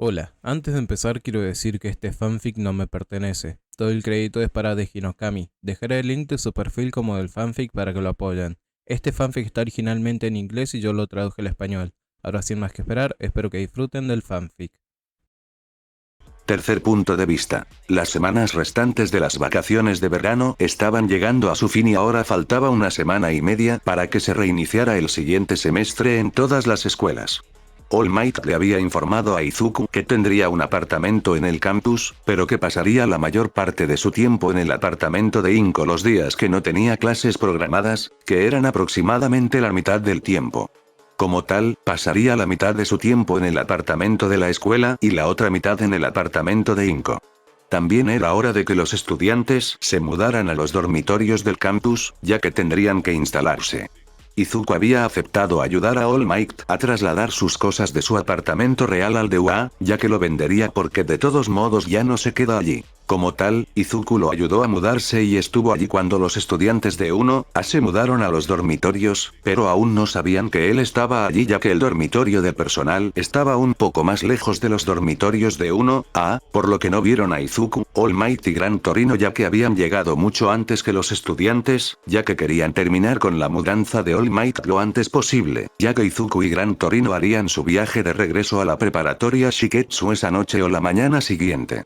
Hola, antes de empezar quiero decir que este fanfic no me pertenece. Todo el crédito es para de Hinokami. Dejaré el link de su perfil como del fanfic para que lo apoyen. Este fanfic está originalmente en inglés y yo lo traduje al español. Ahora sin más que esperar, espero que disfruten del fanfic. Tercer punto de vista. Las semanas restantes de las vacaciones de verano estaban llegando a su fin y ahora faltaba una semana y media para que se reiniciara el siguiente semestre en todas las escuelas. All Might le había informado a Izuku que tendría un apartamento en el campus, pero que pasaría la mayor parte de su tiempo en el apartamento de Inko los días que no tenía clases programadas, que eran aproximadamente la mitad del tiempo. Como tal, pasaría la mitad de su tiempo en el apartamento de la escuela y la otra mitad en el apartamento de Inko. También era hora de que los estudiantes se mudaran a los dormitorios del campus, ya que tendrían que instalarse. Izuku había aceptado ayudar a All Might a trasladar sus cosas de su apartamento real al de UA, ya que lo vendería porque de todos modos ya no se queda allí. Como tal, Izuku lo ayudó a mudarse y estuvo allí cuando los estudiantes de 1A se mudaron a los dormitorios, pero aún no sabían que él estaba allí ya que el dormitorio de personal estaba un poco más lejos de los dormitorios de 1A, por lo que no vieron a Izuku, All Might y Gran Torino ya que habían llegado mucho antes que los estudiantes, ya que querían terminar con la mudanza de All Might lo antes posible, ya que Izuku y Gran Torino harían su viaje de regreso a la preparatoria Shiketsu esa noche o la mañana siguiente.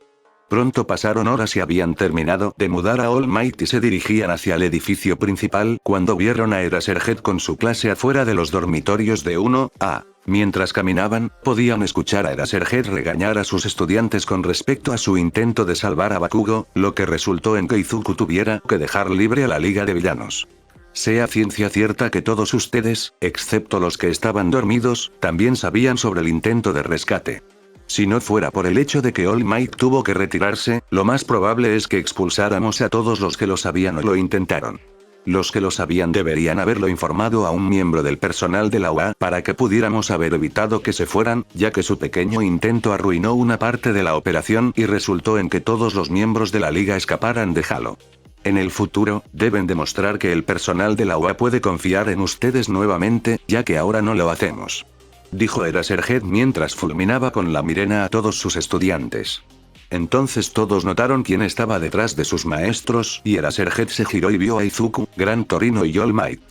Pronto pasaron horas y habían terminado de mudar a All Might y se dirigían hacia el edificio principal cuando vieron a Eraserhead con su clase afuera de los dormitorios de 1A. Mientras caminaban, podían escuchar a Eraserhead regañar a sus estudiantes con respecto a su intento de salvar a Bakugo, lo que resultó en que Izuku tuviera que dejar libre a la Liga de Villanos. Sea ciencia cierta que todos ustedes, excepto los que estaban dormidos, también sabían sobre el intento de rescate. Si no fuera por el hecho de que All Might tuvo que retirarse, lo más probable es que expulsáramos a todos los que lo sabían o lo intentaron. Los que lo sabían deberían haberlo informado a un miembro del personal de la UA para que pudiéramos haber evitado que se fueran, ya que su pequeño intento arruinó una parte de la operación y resultó en que todos los miembros de la liga escaparan de Halo. En el futuro, deben demostrar que el personal de la UA puede confiar en ustedes nuevamente, ya que ahora no lo hacemos. Dijo Eraserhead mientras fulminaba con la mirena a todos sus estudiantes. Entonces todos notaron quién estaba detrás de sus maestros y Eraserhead se giró y vio a Izuku, Gran Torino y All Might.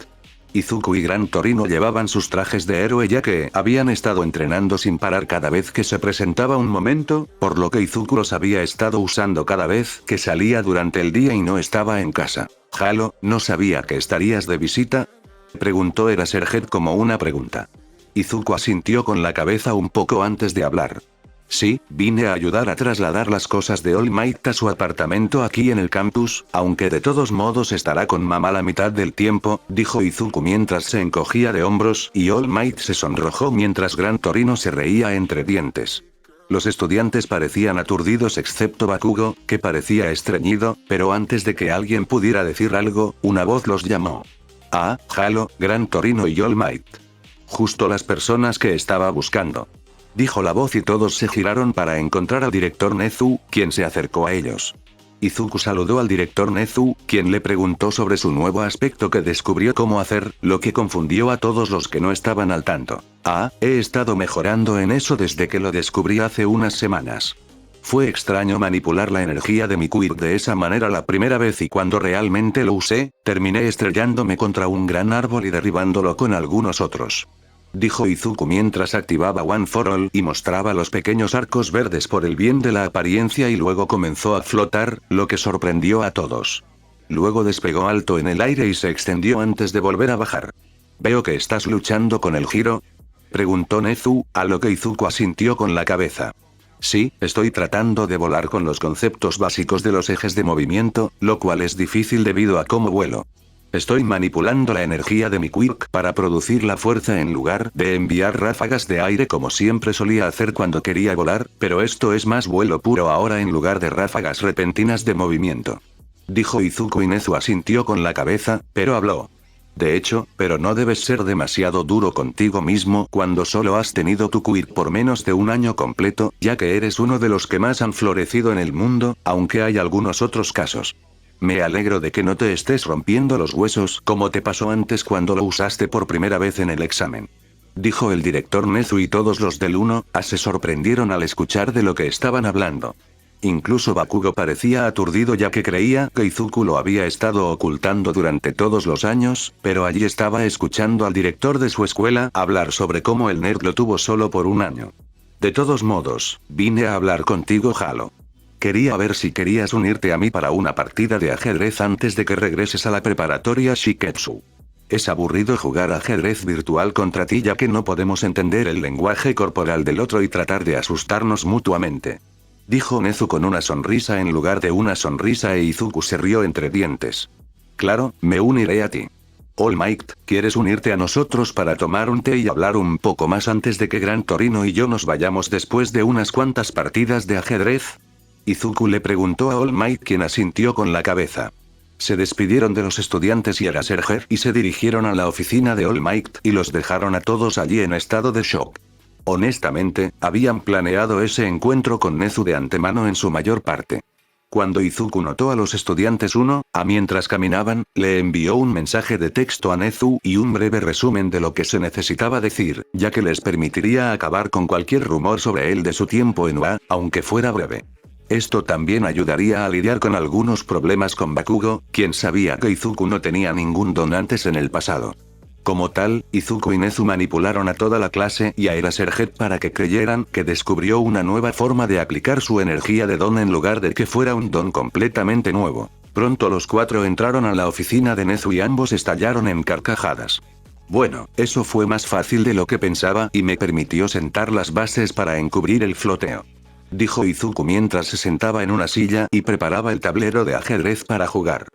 Izuku y Gran Torino llevaban sus trajes de héroe ya que habían estado entrenando sin parar cada vez que se presentaba un momento, por lo que Izuku los había estado usando cada vez que salía durante el día y no estaba en casa. «Halo, ¿no sabía que estarías de visita?», preguntó Eraserhead como una pregunta. Izuku asintió con la cabeza un poco antes de hablar. Sí, vine a ayudar a trasladar las cosas de All Might a su apartamento aquí en el campus, aunque de todos modos estará con mamá la mitad del tiempo, dijo Izuku mientras se encogía de hombros y All Might se sonrojó mientras Gran Torino se reía entre dientes. Los estudiantes parecían aturdidos excepto Bakugo, que parecía estreñido, pero antes de que alguien pudiera decir algo, una voz los llamó. Ah, Halo, Gran Torino y All Might. Justo las personas que estaba buscando. Dijo la voz y todos se giraron para encontrar al director Nezu, quien se acercó a ellos. Izuku saludó al director Nezu, quien le preguntó sobre su nuevo aspecto que descubrió cómo hacer, lo que confundió a todos los que no estaban al tanto. Ah, he estado mejorando en eso desde que lo descubrí hace unas semanas. Fue extraño manipular la energía de mi quirk de esa manera la primera vez y cuando realmente lo usé, terminé estrellándome contra un gran árbol y derribándolo con algunos otros. Dijo Izuku mientras activaba One for All y mostraba los pequeños arcos verdes por el bien de la apariencia y luego comenzó a flotar, lo que sorprendió a todos. Luego despegó alto en el aire y se extendió antes de volver a bajar. «Veo que estás luchando con el giro», preguntó Nezu, a lo que Izuku asintió con la cabeza. Sí, estoy tratando de volar con los conceptos básicos de los ejes de movimiento, lo cual es difícil debido a cómo vuelo. Estoy manipulando la energía de mi quirk para producir la fuerza en lugar de enviar ráfagas de aire como siempre solía hacer cuando quería volar, pero esto es más vuelo puro ahora en lugar de ráfagas repentinas de movimiento. Dijo Izuku y Nezu asintió con la cabeza, pero habló. De hecho, pero no debes ser demasiado duro contigo mismo cuando solo has tenido tu quirk por menos de un año completo, ya que eres uno de los que más han florecido en el mundo, aunque hay algunos otros casos. Me alegro de que no te estés rompiendo los huesos como te pasó antes cuando lo usaste por primera vez en el examen. dijo el director Nezu y todos los del 1A se sorprendieron al escuchar de lo que estaban hablando. Incluso Bakugo parecía aturdido ya que creía que Izuku lo había estado ocultando durante todos los años, pero allí estaba escuchando al director de su escuela hablar sobre cómo el nerd lo tuvo solo por un año. De todos modos, vine a hablar contigo, Halo. Quería ver si querías unirte a mí para una partida de ajedrez antes de que regreses a la preparatoria Shiketsu. Es aburrido jugar ajedrez virtual contra ti ya que no podemos entender el lenguaje corporal del otro y tratar de asustarnos mutuamente. Dijo Nezu con una sonrisa en lugar de una sonrisa e Izuku se rió entre dientes. Claro, me uniré a ti. All Might, ¿quieres unirte a nosotros para tomar un té y hablar un poco más antes de que Gran Torino y yo nos vayamos después de unas cuantas partidas de ajedrez? Izuku le preguntó a All Might, quien asintió con la cabeza. Se despidieron de los estudiantes y Eraserhead y se dirigieron a la oficina de All Might y los dejaron a todos allí en estado de shock. Honestamente, habían planeado ese encuentro con Nezu de antemano en su mayor parte. Cuando Izuku notó a los estudiantes 1A mientras caminaban, le envió un mensaje de texto a Nezu y un breve resumen de lo que se necesitaba decir, ya que les permitiría acabar con cualquier rumor sobre él de su tiempo en UA, aunque fuera breve. Esto también ayudaría a lidiar con algunos problemas con Bakugo, quien sabía que Izuku no tenía ningún don antes en el pasado. Como tal, Izuku y Nezu manipularon a toda la clase y a Eraserhead para que creyeran que descubrió una nueva forma de aplicar su energía de don en lugar de que fuera un don completamente nuevo. Pronto los cuatro entraron a la oficina de Nezu y ambos estallaron en carcajadas. Bueno, eso fue más fácil de lo que pensaba y me permitió sentar las bases para encubrir el floteo. Dijo Izuku mientras se sentaba en una silla y preparaba el tablero de ajedrez para jugar.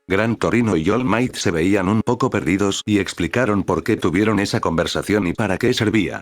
Gran Torino y All Might se veían un poco perdidos y explicaron por qué tuvieron esa conversación y para qué servía.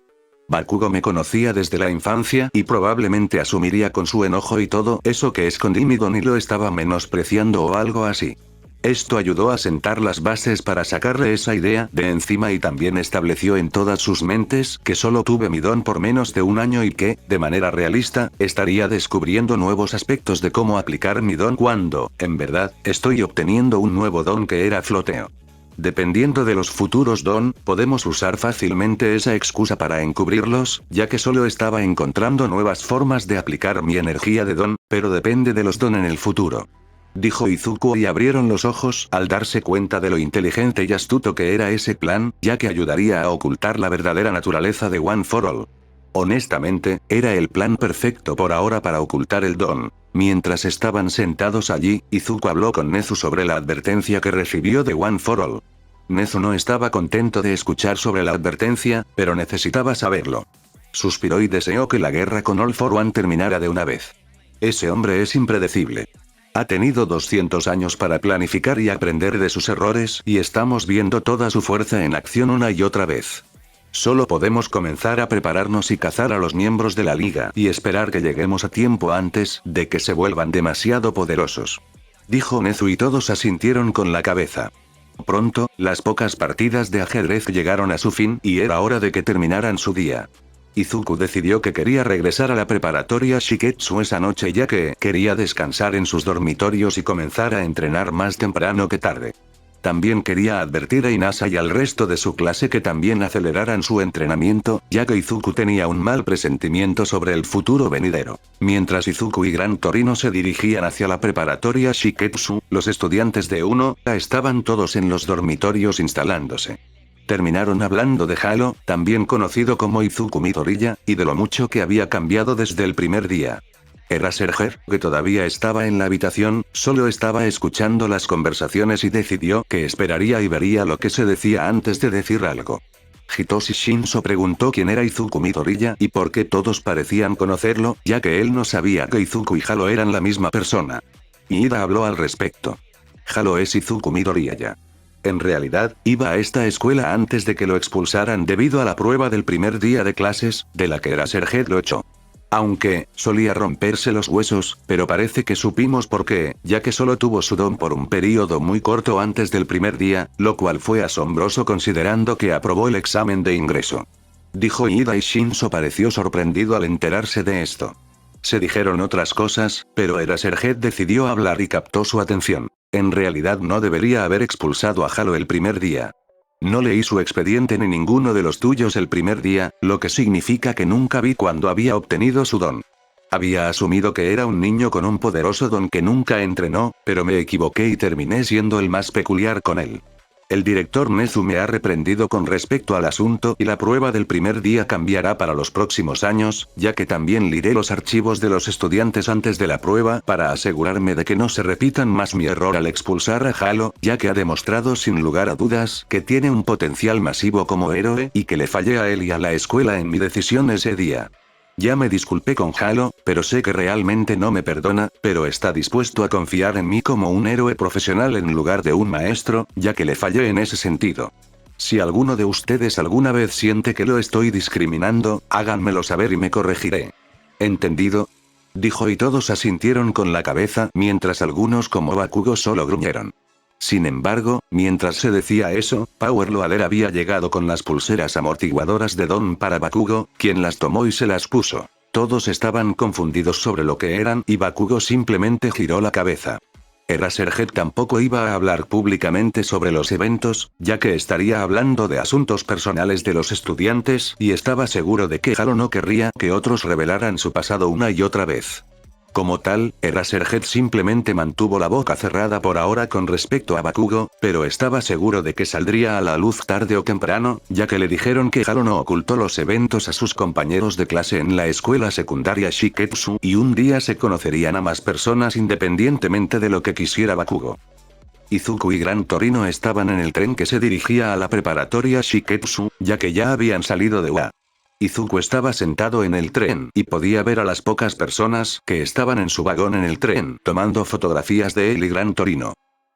Bakugo me conocía desde la infancia y probablemente asumiría con su enojo y todo eso que escondí mi don y lo estaba menospreciando o algo así. Esto ayudó a sentar las bases para sacarle esa idea de encima y también estableció en todas sus mentes que solo tuve mi don por menos de un año y que, de manera realista, estaría descubriendo nuevos aspectos de cómo aplicar mi don cuando, en verdad, estoy obteniendo un nuevo don que era floteo. Dependiendo de los futuros don, podemos usar fácilmente esa excusa para encubrirlos, ya que solo estaba encontrando nuevas formas de aplicar mi energía de don, pero depende de los don en el futuro. Dijo Izuku y abrieron los ojos al darse cuenta de lo inteligente y astuto que era ese plan, ya que ayudaría a ocultar la verdadera naturaleza de One for All. Honestamente, era el plan perfecto por ahora para ocultar el don. Mientras estaban sentados allí, Izuku habló con Nezu sobre la advertencia que recibió de One for All. Nezu no estaba contento de escuchar sobre la advertencia, pero necesitaba saberlo. Suspiró y deseó que la guerra con All for One terminara de una vez. Ese hombre es impredecible. Ha tenido 200 años para planificar y aprender de sus errores y estamos viendo toda su fuerza en acción una y otra vez. Solo podemos comenzar a prepararnos y cazar a los miembros de la liga y esperar que lleguemos a tiempo antes de que se vuelvan demasiado poderosos. Dijo Nezu y todos asintieron con la cabeza. Pronto, las pocas partidas de ajedrez llegaron a su fin y era hora de que terminaran su día. Izuku decidió que quería regresar a la preparatoria Shiketsu esa noche ya que quería descansar en sus dormitorios y comenzar a entrenar más temprano que tarde. También quería advertir a Inasa y al resto de su clase que también aceleraran su entrenamiento, ya que Izuku tenía un mal presentimiento sobre el futuro venidero. Mientras Izuku y Gran Torino se dirigían hacia la preparatoria Shiketsu, los estudiantes de 1A estaban todos en los dormitorios instalándose. Terminaron hablando de Halo, también conocido como Izuku Midoriya, y de lo mucho que había cambiado desde el primer día. Eraserhead, que todavía estaba en la habitación, solo estaba escuchando las conversaciones y decidió que esperaría y vería lo que se decía antes de decir algo. Hitoshi Shinso preguntó quién era Izuku Midoriya y por qué todos parecían conocerlo, ya que él no sabía que Izuku y Halo eran la misma persona. Ida habló al respecto. Halo es Izuku Midoriya. En realidad, iba a esta escuela antes de que lo expulsaran debido a la prueba del primer día de clases, de la que Eraserhead lo echó. Aunque, solía romperse los huesos, pero parece que supimos por qué, ya que solo tuvo su don por un período muy corto antes del primer día, lo cual fue asombroso considerando que aprobó el examen de ingreso. Dijo Ida y Shinso pareció sorprendido al enterarse de esto. Se dijeron otras cosas, pero Eraserhead decidió hablar y captó su atención. En realidad no debería haber expulsado a Halo el primer día. No leí su expediente ni ninguno de los tuyos el primer día, lo que significa que nunca vi cuando había obtenido su don. Había asumido que era un niño con un poderoso don que nunca entrenó, pero me equivoqué y terminé siendo el más peculiar con él. El director Nezu me ha reprendido con respecto al asunto y la prueba del primer día cambiará para los próximos años, ya que también liré los archivos de los estudiantes antes de la prueba para asegurarme de que no se repitan más mi error al expulsar a Halo, ya que ha demostrado sin lugar a dudas que tiene un potencial masivo como héroe y que le fallé a él y a la escuela en mi decisión ese día. Ya me disculpé con Halo, pero sé que realmente no me perdona, pero está dispuesto a confiar en mí como un héroe profesional en lugar de un maestro, ya que le fallé en ese sentido. Si alguno de ustedes alguna vez siente que lo estoy discriminando, háganmelo saber y me corregiré. ¿Entendido?, dijo y todos asintieron con la cabeza, mientras algunos como Bakugo solo gruñeron. Sin embargo, mientras se decía eso, Power Loader había llegado con las pulseras amortiguadoras de Don para Bakugo, quien las tomó y se las puso. Todos estaban confundidos sobre lo que eran y Bakugo simplemente giró la cabeza. Eraserhead tampoco iba a hablar públicamente sobre los eventos, ya que estaría hablando de asuntos personales de los estudiantes y estaba seguro de que Halo no querría que otros revelaran su pasado una y otra vez. Como tal, Eraserhead simplemente mantuvo la boca cerrada por ahora con respecto a Bakugo, pero estaba seguro de que saldría a la luz tarde o temprano, ya que le dijeron que Halo no ocultó los eventos a sus compañeros de clase en la escuela secundaria Shiketsu y un día se conocerían a más personas independientemente de lo que quisiera Bakugo. Izuku y Gran Torino estaban en el tren que se dirigía a la preparatoria Shiketsu, ya que ya habían salido de UA. Izuku estaba sentado en el tren y podía ver a las pocas personas que estaban en su vagón en el tren, tomando fotografías de él y Gran Torino.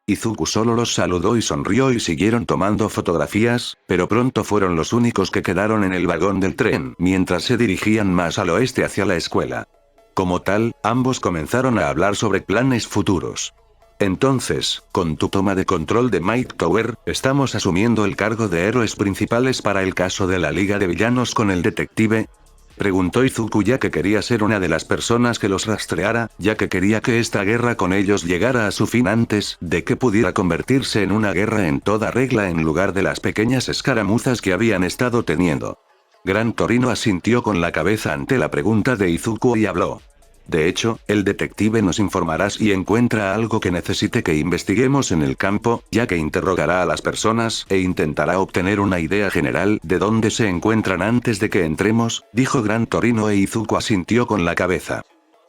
Izuku solo los saludó y sonrió y siguieron tomando fotografías, pero pronto fueron los únicos que quedaron en el vagón del tren, mientras se dirigían más al oeste hacia la escuela. Como tal, ambos comenzaron a hablar sobre planes futuros. Entonces, con tu toma de control de Might Tower, estamos asumiendo el cargo de héroes principales para el caso de la Liga de Villanos con el detective. Preguntó Izuku ya que quería ser una de las personas que los rastreara, ya que quería que esta guerra con ellos llegara a su fin antes de que pudiera convertirse en una guerra en toda regla en lugar de las pequeñas escaramuzas que habían estado teniendo. Gran Torino asintió con la cabeza ante la pregunta de Izuku y habló. De hecho, el detective nos informará si encuentra algo que necesite que investiguemos en el campo, ya que interrogará a las personas e intentará obtener una idea general de dónde se encuentran antes de que entremos, dijo Gran Torino e Izuku asintió con la cabeza.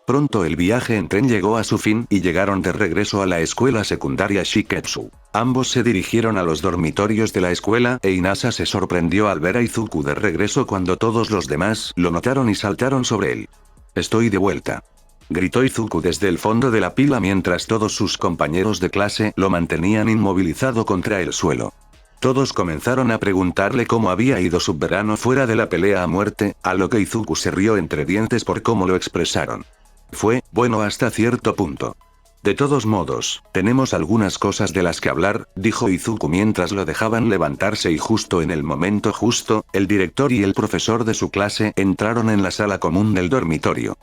Pronto el viaje en tren llegó a su fin y llegaron de regreso a la escuela secundaria Shiketsu. Ambos se dirigieron a los dormitorios de la escuela e Inasa se sorprendió al ver a Izuku de regreso cuando todos los demás lo notaron y saltaron sobre él. «Estoy de vuelta», gritó Izuku desde el fondo de la pila mientras todos sus compañeros de clase lo mantenían inmovilizado contra el suelo. Todos comenzaron a preguntarle cómo había ido su verano fuera de la pelea a muerte, a lo que Izuku se rió entre dientes por cómo lo expresaron. Fue bueno hasta cierto punto. De todos modos, tenemos algunas cosas de las que hablar, dijo Izuku mientras lo dejaban levantarse y justo en el momento justo, el director y el profesor de su clase entraron en la sala común del dormitorio.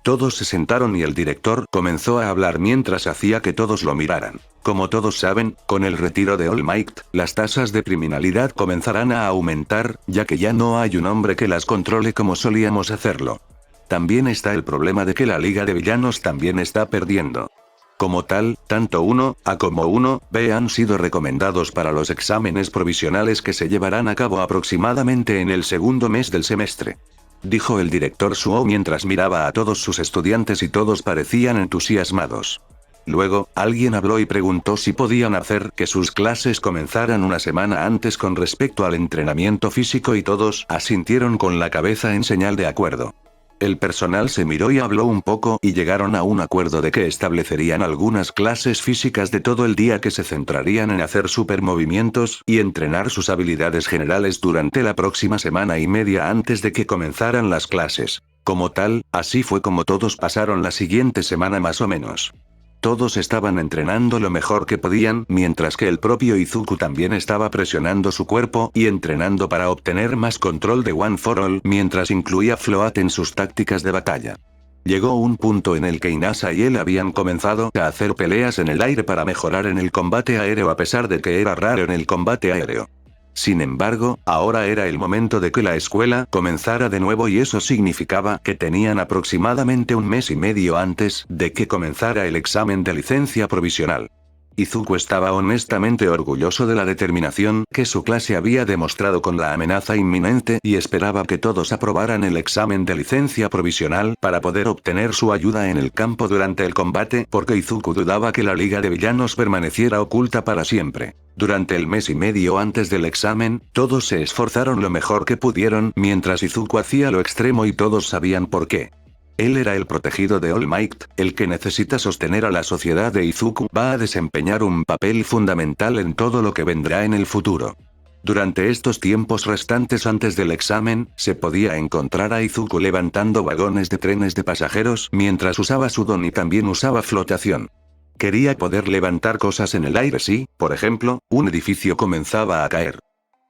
Todos se sentaron y el director comenzó a hablar mientras hacía que todos lo miraran. Como todos saben, con el retiro de All Might, las tasas de criminalidad comenzarán a aumentar, ya que ya no hay un hombre que las controle como solíamos hacerlo. También está el problema de que la Liga de Villanos también está perdiendo. Como tal, tanto 1A como 1B han sido recomendados para los exámenes provisionales que se llevarán a cabo aproximadamente en el segundo mes del semestre. Dijo el director Suo mientras miraba a todos sus estudiantes y todos parecían entusiasmados. Luego, alguien habló y preguntó si podían hacer que sus clases comenzaran una semana antes con respecto al entrenamiento físico y todos asintieron con la cabeza en señal de acuerdo. El personal se miró y habló un poco y llegaron a un acuerdo de que establecerían algunas clases físicas de todo el día que se centrarían en hacer supermovimientos y entrenar sus habilidades generales durante la próxima semana y media antes de que comenzaran las clases. Como tal, así fue como todos pasaron la siguiente semana más o menos. Todos estaban entrenando lo mejor que podían, mientras que el propio Izuku también estaba presionando su cuerpo y entrenando para obtener más control de One for All, mientras incluía Float en sus tácticas de batalla. Llegó un punto en el que Inasa y él habían comenzado a hacer peleas en el aire para mejorar en el combate aéreo a pesar de que era raro en el combate aéreo. Sin embargo, ahora era el momento de que la escuela comenzara de nuevo y eso significaba que tenían aproximadamente un mes y medio antes de que comenzara el examen de licencia provisional. Izuku estaba honestamente orgulloso de la determinación que su clase había demostrado con la amenaza inminente y esperaba que todos aprobaran el examen de licencia provisional para poder obtener su ayuda en el campo durante el combate porque Izuku dudaba que la Liga de Villanos permaneciera oculta para siempre. Durante el mes y medio antes del examen, todos se esforzaron lo mejor que pudieron mientras Izuku hacía lo extremo y todos sabían por qué. Él era el protegido de All Might, el que necesita sostener a la sociedad de Izuku va a desempeñar un papel fundamental en todo lo que vendrá en el futuro. Durante estos tiempos restantes antes del examen, se podía encontrar a Izuku levantando vagones de trenes de pasajeros mientras usaba su don y también usaba flotación. Quería poder levantar cosas en el aire si, por ejemplo, un edificio comenzaba a caer.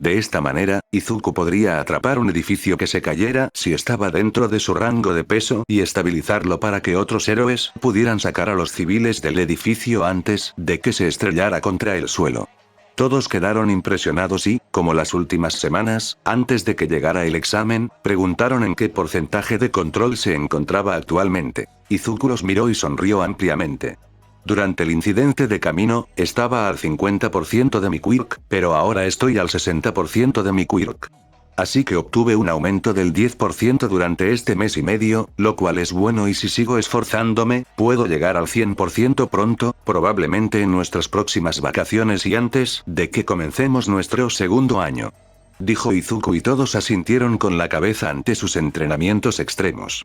De esta manera, Izuku podría atrapar un edificio que se cayera si estaba dentro de su rango de peso y estabilizarlo para que otros héroes pudieran sacar a los civiles del edificio antes de que se estrellara contra el suelo. Todos quedaron impresionados y, como las últimas semanas, antes de que llegara el examen, preguntaron en qué porcentaje de control se encontraba actualmente. Izuku los miró y sonrió ampliamente. Durante el incidente de camino, estaba al 50% de mi quirk, pero ahora estoy al 60% de mi quirk. Así que obtuve un aumento del 10% durante este mes y medio, lo cual es bueno y si sigo esforzándome, puedo llegar al 100% pronto, probablemente en nuestras próximas vacaciones y antes de que comencemos nuestro segundo año. Dijo Izuku y todos asintieron con la cabeza ante sus entrenamientos extremos.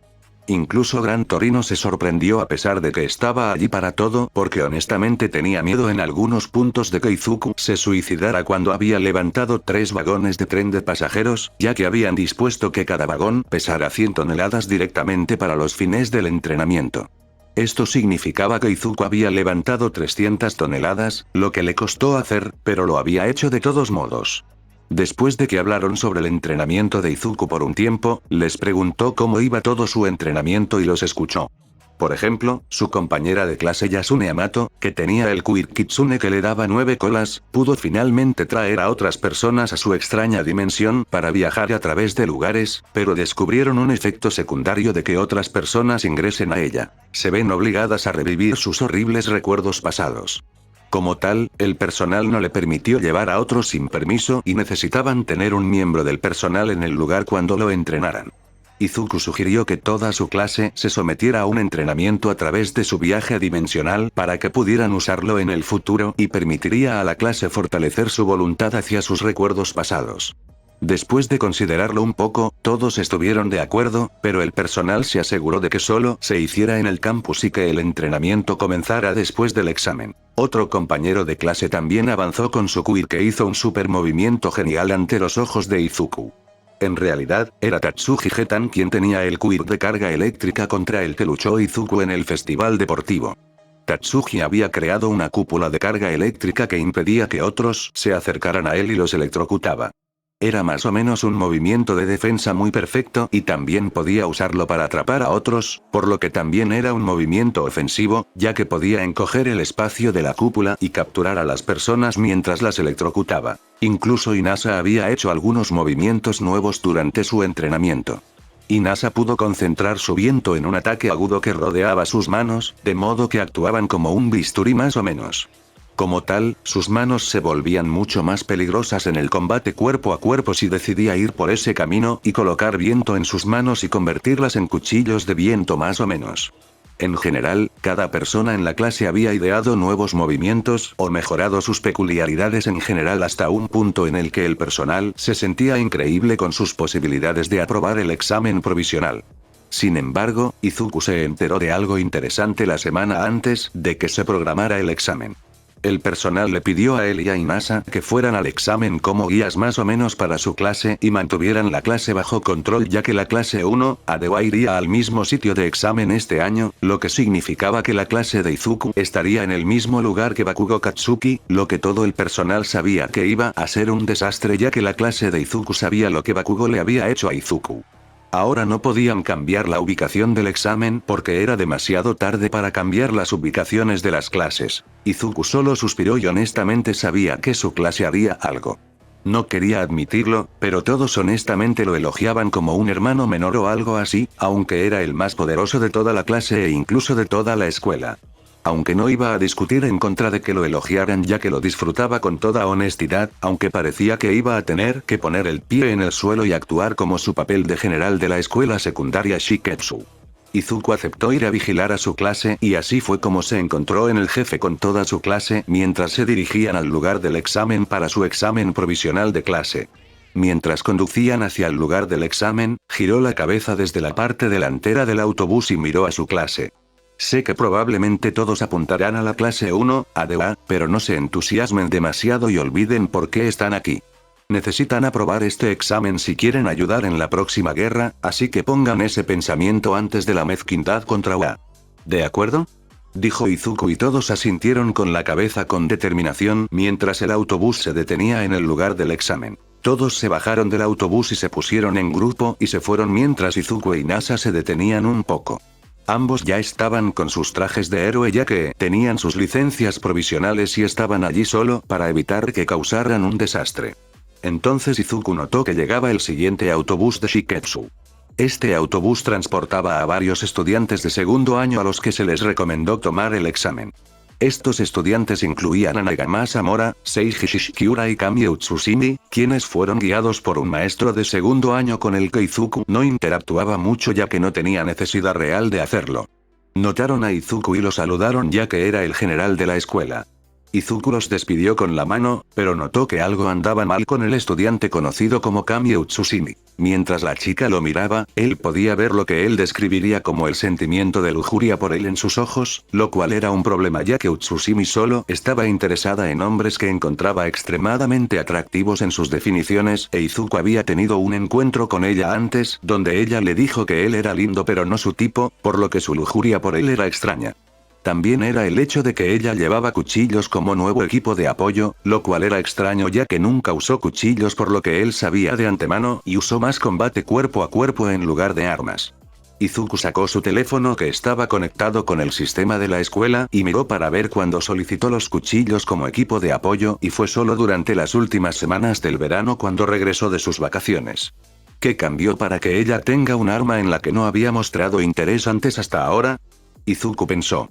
Incluso Gran Torino se sorprendió a pesar de que estaba allí para todo porque honestamente tenía miedo en algunos puntos de que Izuku se suicidara cuando había levantado 3 vagones de tren de pasajeros, ya que habían dispuesto que cada vagón pesara 100 toneladas directamente para los fines del entrenamiento. Esto significaba que Izuku había levantado 300 toneladas, lo que le costó hacer, pero lo había hecho de todos modos. Después de que hablaron sobre el entrenamiento de Izuku por un tiempo, les preguntó cómo iba todo su entrenamiento y los escuchó. Por ejemplo, su compañera de clase Yasune Amato, que tenía el Quirk Kitsune que le daba 9 colas, pudo finalmente traer a otras personas a su extraña dimensión para viajar a través de lugares, pero descubrieron un efecto secundario de que otras personas ingresen a ella. Se ven obligadas a revivir sus horribles recuerdos pasados. Como tal, el personal no le permitió llevar a otros sin permiso y necesitaban tener un miembro del personal en el lugar cuando lo entrenaran. Izuku sugirió que toda su clase se sometiera a un entrenamiento a través de su viaje dimensional para que pudieran usarlo en el futuro y permitiría a la clase fortalecer su voluntad hacia sus recuerdos pasados. Después de considerarlo un poco, todos estuvieron de acuerdo, pero el personal se aseguró de que solo se hiciera en el campus y que el entrenamiento comenzara después del examen. Otro compañero de clase también avanzó con su quirk que hizo un super movimiento genial ante los ojos de Izuku. En realidad, era Tatsuji Getan quien tenía el quirk de carga eléctrica contra el que luchó Izuku en el festival deportivo. Tatsuji había creado una cúpula de carga eléctrica que impedía que otros se acercaran a él y los electrocutaba. Era más o menos un movimiento de defensa muy perfecto y también podía usarlo para atrapar a otros, por lo que también era un movimiento ofensivo, ya que podía encoger el espacio de la cúpula y capturar a las personas mientras las electrocutaba. Incluso Inasa había hecho algunos movimientos nuevos durante su entrenamiento. Inasa pudo concentrar su viento en un ataque agudo que rodeaba sus manos, de modo que actuaban como un bisturí más o menos. Como tal, sus manos se volvían mucho más peligrosas en el combate cuerpo a cuerpo si decidía ir por ese camino y colocar viento en sus manos y convertirlas en cuchillos de viento más o menos. En general, cada persona en la clase había ideado nuevos movimientos o mejorado sus peculiaridades en general hasta un punto en el que el personal se sentía increíble con sus posibilidades de aprobar el examen provisional. Sin embargo, Izuku se enteró de algo interesante la semana antes de que se programara el examen. El personal le pidió a él y a Inasa que fueran al examen como guías más o menos para su clase y mantuvieran la clase bajo control ya que la clase 1, Adewa iría al mismo sitio de examen este año, lo que significaba que la clase de Izuku estaría en el mismo lugar que Bakugo Katsuki, lo que todo el personal sabía que iba a ser un desastre ya que la clase de Izuku sabía lo que Bakugo le había hecho a Izuku. Ahora no podían cambiar la ubicación del examen porque era demasiado tarde para cambiar las ubicaciones de las clases. Izuku solo suspiró y honestamente sabía que su clase haría algo. No quería admitirlo, pero todos honestamente lo elogiaban como un hermano menor o algo así, aunque era el más poderoso de toda la clase e incluso de toda la escuela. Aunque no iba a discutir en contra de que lo elogiaran ya que lo disfrutaba con toda honestidad, aunque parecía que iba a tener que poner el pie en el suelo y actuar como su papel de general de la escuela secundaria Shiketsu. Izuku aceptó ir a vigilar a su clase y así fue como se encontró en el jefe con toda su clase mientras se dirigían al lugar del examen para su examen provisional de clase. Mientras conducían hacia el lugar del examen, giró la cabeza desde la parte delantera del autobús y miró a su clase. Sé que probablemente todos apuntarán a la clase 1, ADA, pero no se entusiasmen demasiado y olviden por qué están aquí. Necesitan aprobar este examen si quieren ayudar en la próxima guerra, así que pongan ese pensamiento antes de la mezquindad contra UA. ¿De acuerdo?, dijo Izuku y todos asintieron con la cabeza con determinación mientras el autobús se detenía en el lugar del examen. Todos se bajaron del autobús y se pusieron en grupo y se fueron mientras Izuku y Nasa se detenían un poco. Ambos ya estaban con sus trajes de héroe ya que tenían sus licencias provisionales y estaban allí solo para evitar que causaran un desastre. Entonces Izuku notó que llegaba el siguiente autobús de Shiketsu. Este autobús transportaba a varios estudiantes de segundo año a los que se les recomendó tomar el examen. Estos estudiantes incluían a Nagamasa Mora, Seiji Shishikiura y Kami Utsushimi, quienes fueron guiados por un maestro de segundo año con el que Izuku no interactuaba mucho ya que no tenía necesidad real de hacerlo. Notaron a Izuku y lo saludaron ya que era el general de la escuela. Izuku los despidió con la mano, pero notó que algo andaba mal con el estudiante conocido como Kami Utsushimi. Mientras la chica lo miraba, él podía ver lo que él describiría como el sentimiento de lujuria por él en sus ojos, lo cual era un problema ya que Utsushimi solo estaba interesada en hombres que encontraba extremadamente atractivos en sus definiciones e Izuku había tenido un encuentro con ella antes, donde ella le dijo que él era lindo pero no su tipo, por lo que su lujuria por él era extraña. También era el hecho de que ella llevaba cuchillos como nuevo equipo de apoyo, lo cual era extraño ya que nunca usó cuchillos por lo que él sabía de antemano y usó más combate cuerpo a cuerpo en lugar de armas. Izuku sacó su teléfono que estaba conectado con el sistema de la escuela y miró para ver cuándo solicitó los cuchillos como equipo de apoyo y fue solo durante las últimas semanas del verano cuando regresó de sus vacaciones. ¿Qué cambió para que ella tenga un arma en la que no había mostrado interés antes hasta ahora?, Izuku pensó.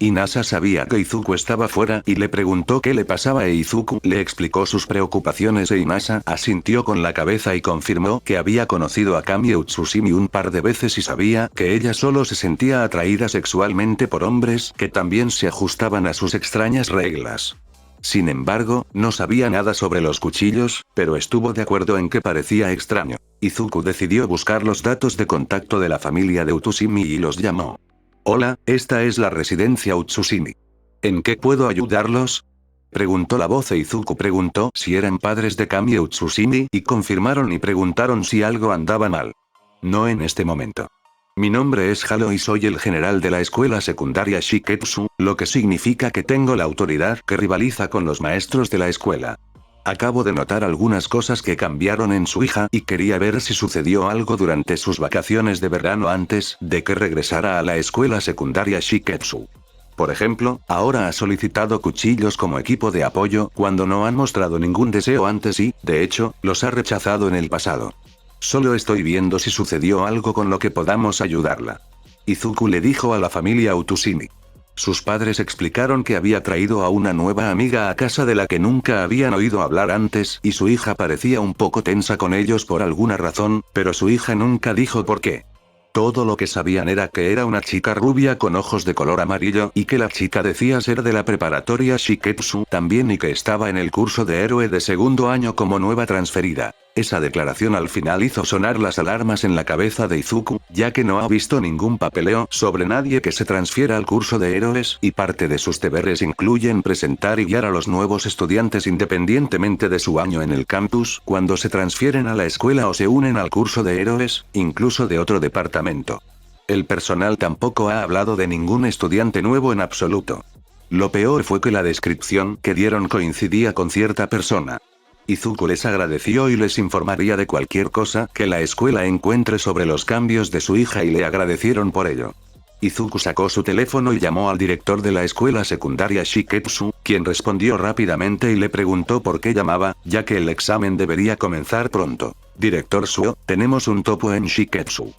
Inasa sabía que Izuku estaba fuera y le preguntó qué le pasaba e Izuku le explicó sus preocupaciones e Inasa asintió con la cabeza y confirmó que había conocido a Kami Utsushimi un par de veces y sabía que ella solo se sentía atraída sexualmente por hombres que también se ajustaban a sus extrañas reglas. Sin embargo, no sabía nada sobre los cuchillos, pero estuvo de acuerdo en que parecía extraño. Izuku decidió buscar los datos de contacto de la familia de Utsushimi y los llamó. Hola, esta es la residencia Utsushimi. ¿En qué puedo ayudarlos?, preguntó la voz e Izuku preguntó si eran padres de Kami Utsushimi y confirmaron y preguntaron si algo andaba mal. No en este momento. Mi nombre es Halo y soy el general de la escuela secundaria Shiketsu, lo que significa que tengo la autoridad que rivaliza con los maestros de la escuela. Acabo de notar algunas cosas que cambiaron en su hija y quería ver si sucedió algo durante sus vacaciones de verano antes de que regresara a la escuela secundaria Shiketsu. Por ejemplo, ahora ha solicitado cuchillos como equipo de apoyo cuando no han mostrado ningún deseo antes y, de hecho, los ha rechazado en el pasado. Solo estoy viendo si sucedió algo con lo que podamos ayudarla. Izuku le dijo a la familia Utsushimi. Sus padres explicaron que había traído a una nueva amiga a casa de la que nunca habían oído hablar antes y su hija parecía un poco tensa con ellos por alguna razón, pero su hija nunca dijo por qué. Todo lo que sabían era que era una chica rubia con ojos de color amarillo y que la chica decía ser de la preparatoria Shiketsu también y que estaba en el curso de héroe de segundo año como nueva transferida. Esa declaración al final hizo sonar las alarmas en la cabeza de Izuku, ya que no ha visto ningún papeleo sobre nadie que se transfiera al curso de héroes y parte de sus deberes incluyen presentar y guiar a los nuevos estudiantes independientemente de su año en el campus cuando se transfieren a la escuela o se unen al curso de héroes, incluso de otro departamento. El personal tampoco ha hablado de ningún estudiante nuevo en absoluto. Lo peor fue que la descripción que dieron coincidía con cierta persona. Izuku les agradeció y les informaría de cualquier cosa que la escuela encuentre sobre los cambios de su hija y le agradecieron por ello. Izuku sacó su teléfono y llamó al director de la escuela secundaria Shiketsu, quien respondió rápidamente y le preguntó por qué llamaba, ya que el examen debería comenzar pronto. Director Suo, tenemos un topo en Shiketsu.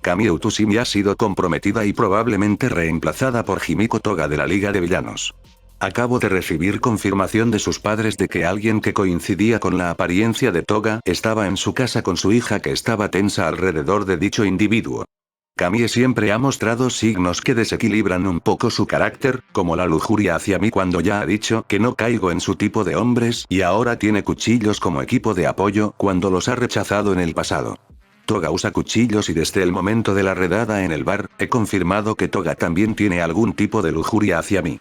Kami Utusimi ha sido comprometida y probablemente reemplazada por Himiko Toga de la Liga de Villanos. Acabo de recibir confirmación de sus padres de que alguien que coincidía con la apariencia de Toga estaba en su casa con su hija que estaba tensa alrededor de dicho individuo. Kami siempre ha mostrado signos que desequilibran un poco su carácter, como la lujuria hacia mí cuando ya ha dicho que no caigo en su tipo de hombres y ahora tiene cuchillos como equipo de apoyo cuando los ha rechazado en el pasado. Toga usa cuchillos y desde el momento de la redada en el bar, he confirmado que Toga también tiene algún tipo de lujuria hacia mí.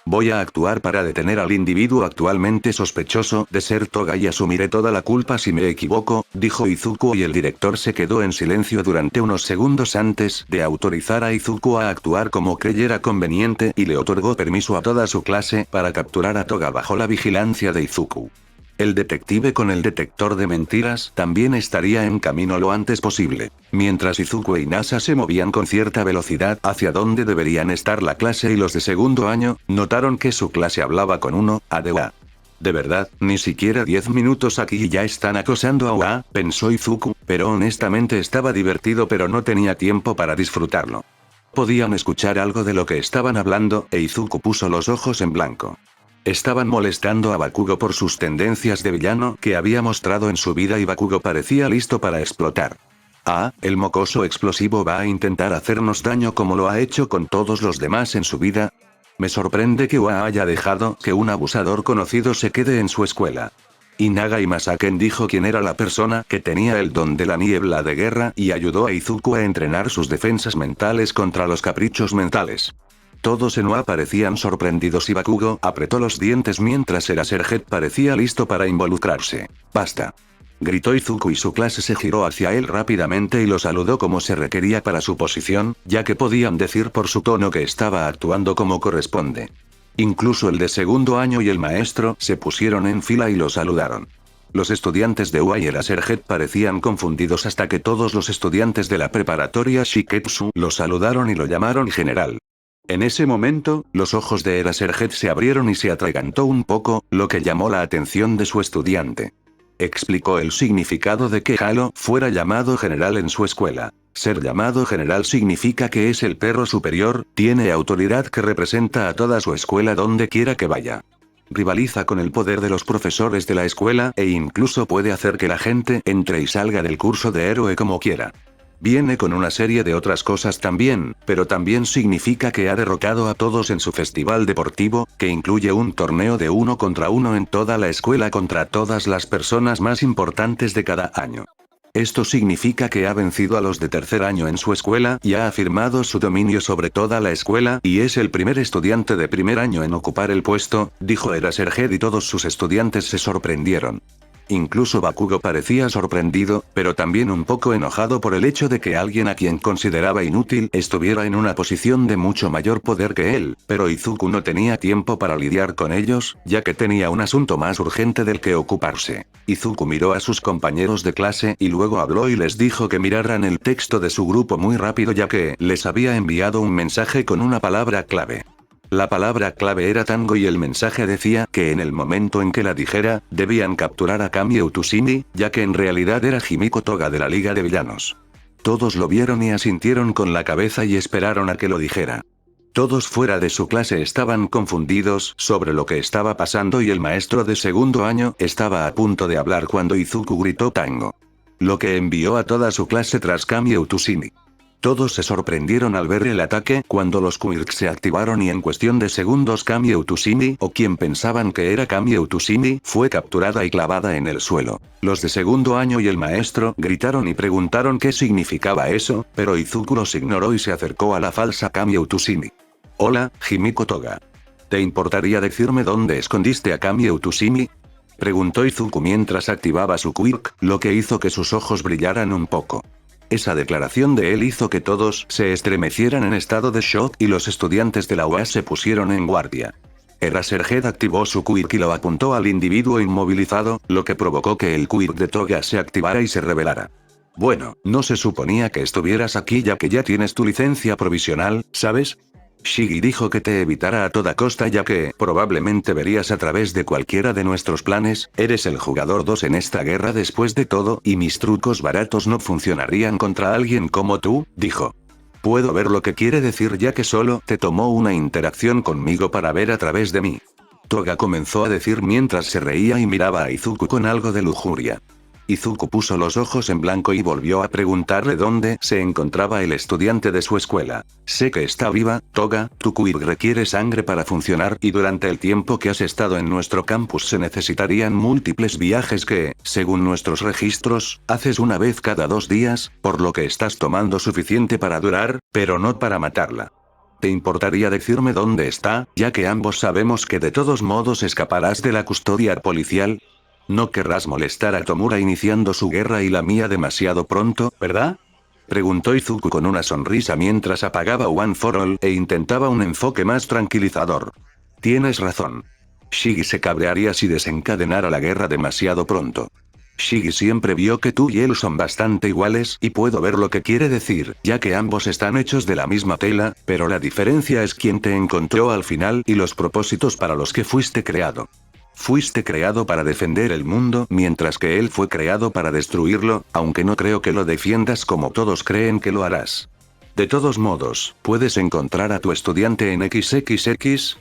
Voy a actuar para detener al individuo actualmente sospechoso de ser Toga y asumiré toda la culpa si me equivoco, dijo Izuku y el director se quedó en silencio durante unos segundos antes de autorizar a Izuku a actuar como creyera conveniente y le otorgó permiso a toda su clase para capturar a Toga bajo la vigilancia de Izuku. El detective con el detector de mentiras también estaría en camino lo antes posible. Mientras Izuku y Nasa se movían con cierta velocidad hacia donde deberían estar la clase y los de segundo año, notaron que su clase hablaba con uno, Adewa. De verdad, ni siquiera 10 minutos aquí y ya están acosando a Wa, pensó Izuku, pero honestamente estaba divertido pero no tenía tiempo para disfrutarlo. Podían escuchar algo de lo que estaban hablando, e Izuku puso los ojos en blanco. Estaban molestando a Bakugo por sus tendencias de villano que había mostrado en su vida y Bakugo parecía listo para explotar. Ah, el mocoso explosivo va a intentar hacernos daño como lo ha hecho con todos los demás en su vida. Me sorprende que Wa haya dejado que un abusador conocido se quede en su escuela. Inaga Masaken dijo quién era la persona que tenía el don de la niebla de guerra y ayudó a Izuku a entrenar sus defensas mentales contra los caprichos mentales. Todos en Wa parecían sorprendidos y Bakugo apretó los dientes mientras Eraserhead parecía listo para involucrarse. «Basta», gritó Izuku y su clase se giró hacia él rápidamente y lo saludó como se requería para su posición, ya que podían decir por su tono que estaba actuando como corresponde. Incluso el de segundo año y el maestro se pusieron en fila y lo saludaron. Los estudiantes de UA y Eraserhead parecían confundidos hasta que todos los estudiantes de la preparatoria Shiketsu lo saludaron y lo llamaron general. En ese momento, los ojos de Eraserhead se abrieron y se atragantó un poco, lo que llamó la atención de su estudiante. Explicó el significado de que Halo fuera llamado general en su escuela. Ser llamado general significa que es el perro superior, tiene autoridad que representa a toda su escuela donde quiera que vaya. Rivaliza con el poder de los profesores de la escuela e incluso puede hacer que la gente entre y salga del curso de héroe como quiera. Viene con una serie de otras cosas también, pero también significa que ha derrotado a todos en su festival deportivo, que incluye un torneo de 1 contra 1 en toda la escuela contra todas las personas más importantes de cada año. Esto significa que ha vencido a los de tercer año en su escuela y ha afirmado su dominio sobre toda la escuela y es el primer estudiante de primer año en ocupar el puesto, dijo Eraserhead y todos sus estudiantes se sorprendieron. Incluso Bakugo parecía sorprendido, pero también un poco enojado por el hecho de que alguien a quien consideraba inútil estuviera en una posición de mucho mayor poder que él, pero Izuku no tenía tiempo para lidiar con ellos, ya que tenía un asunto más urgente del que ocuparse. Izuku miró a sus compañeros de clase y luego habló y les dijo que miraran el texto de su grupo muy rápido ya que les había enviado un mensaje con una palabra clave. La palabra clave era Tango y el mensaje decía que en el momento en que la dijera, debían capturar a Kami Utusimi, ya que en realidad era Himiko Toga de la Liga de Villanos. Todos lo vieron y asintieron con la cabeza y esperaron a que lo dijera. Todos fuera de su clase estaban confundidos sobre lo que estaba pasando y el maestro de segundo año estaba a punto de hablar cuando Izuku gritó Tango. Lo que envió a toda su clase tras Kami Utusimi. Todos se sorprendieron al ver el ataque cuando los quirks se activaron y en cuestión de segundos Kami Utusimi, o quien pensaban que era Kami Utusimi, fue capturada y clavada en el suelo. Los de segundo año y el maestro gritaron y preguntaron qué significaba eso, pero Izuku los ignoró y se acercó a la falsa Kami Utusimi. «Hola, Himiko Toga. ¿Te importaría decirme dónde escondiste a Kami Utusimi?», preguntó Izuku mientras activaba su quirk, lo que hizo que sus ojos brillaran un poco. Esa declaración de él hizo que todos se estremecieran en estado de shock y los estudiantes de la UAS se pusieron en guardia. Eraserhead activó su quirk y lo apuntó al individuo inmovilizado, lo que provocó que el quirk de Toga se activara y se revelara. «Bueno, no se suponía que estuvieras aquí ya que ya tienes tu licencia provisional, ¿sabes?», Shigi dijo que te evitara a toda costa ya que, probablemente verías a través de cualquiera de nuestros planes, eres el jugador 2 en esta guerra después de todo y mis trucos baratos no funcionarían contra alguien como tú, dijo. Puedo ver lo que quiere decir ya que solo te tomó una interacción conmigo para ver a través de mí. Toga comenzó a decir mientras se reía y miraba a Izuku con algo de lujuria. Izuku puso los ojos en blanco y volvió a preguntarle dónde se encontraba el estudiante de su escuela. Sé que está viva, Toga, tu Quirk requiere sangre para funcionar y durante el tiempo que has estado en nuestro campus se necesitarían múltiples viajes que, según nuestros registros, haces una vez cada 2 días, por lo que estás tomando suficiente para durar, pero no para matarla. ¿Te importaría decirme dónde está, ya que ambos sabemos que de todos modos escaparás de la custodia policial? No querrás molestar a Tomura iniciando su guerra y la mía demasiado pronto, ¿verdad? Preguntó Izuku con una sonrisa mientras apagaba One for All e intentaba un enfoque más tranquilizador. Tienes razón. Shigi se cabrearía si desencadenara la guerra demasiado pronto. Shigi siempre vio que tú y él son bastante iguales y puedo ver lo que quiere decir, ya que ambos están hechos de la misma tela, pero la diferencia es quién te encontró al final y los propósitos para los que fuiste creado. Fuiste creado para defender el mundo, mientras que él fue creado para destruirlo, aunque no creo que lo defiendas como todos creen que lo harás. De todos modos, puedes encontrar a tu estudiante en XXX.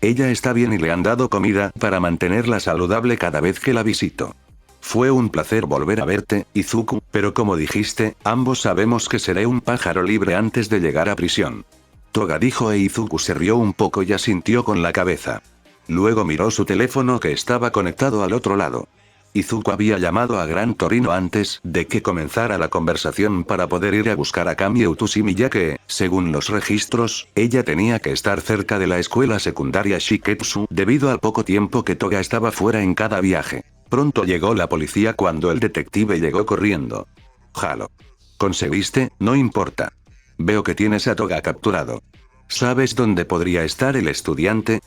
Ella está bien y le han dado comida para mantenerla saludable cada vez que la visito. Fue un placer volver a verte, Izuku, pero como dijiste, ambos sabemos que seré un pájaro libre antes de llegar a prisión. Toga dijo e Izuku se rió un poco y asintió con la cabeza. Luego miró su teléfono que estaba conectado al otro lado. Izuku había llamado a Gran Torino antes de que comenzara la conversación para poder ir a buscar a Kami Utsumi ya que, según los registros, ella tenía que estar cerca de la escuela secundaria Shiketsu debido al poco tiempo que Toga estaba fuera en cada viaje. Pronto llegó la policía cuando el detective llegó corriendo. Jalo. ¿Conseguiste? No importa. Veo que tienes a Toga capturado. ¿Sabes dónde podría estar el estudiante?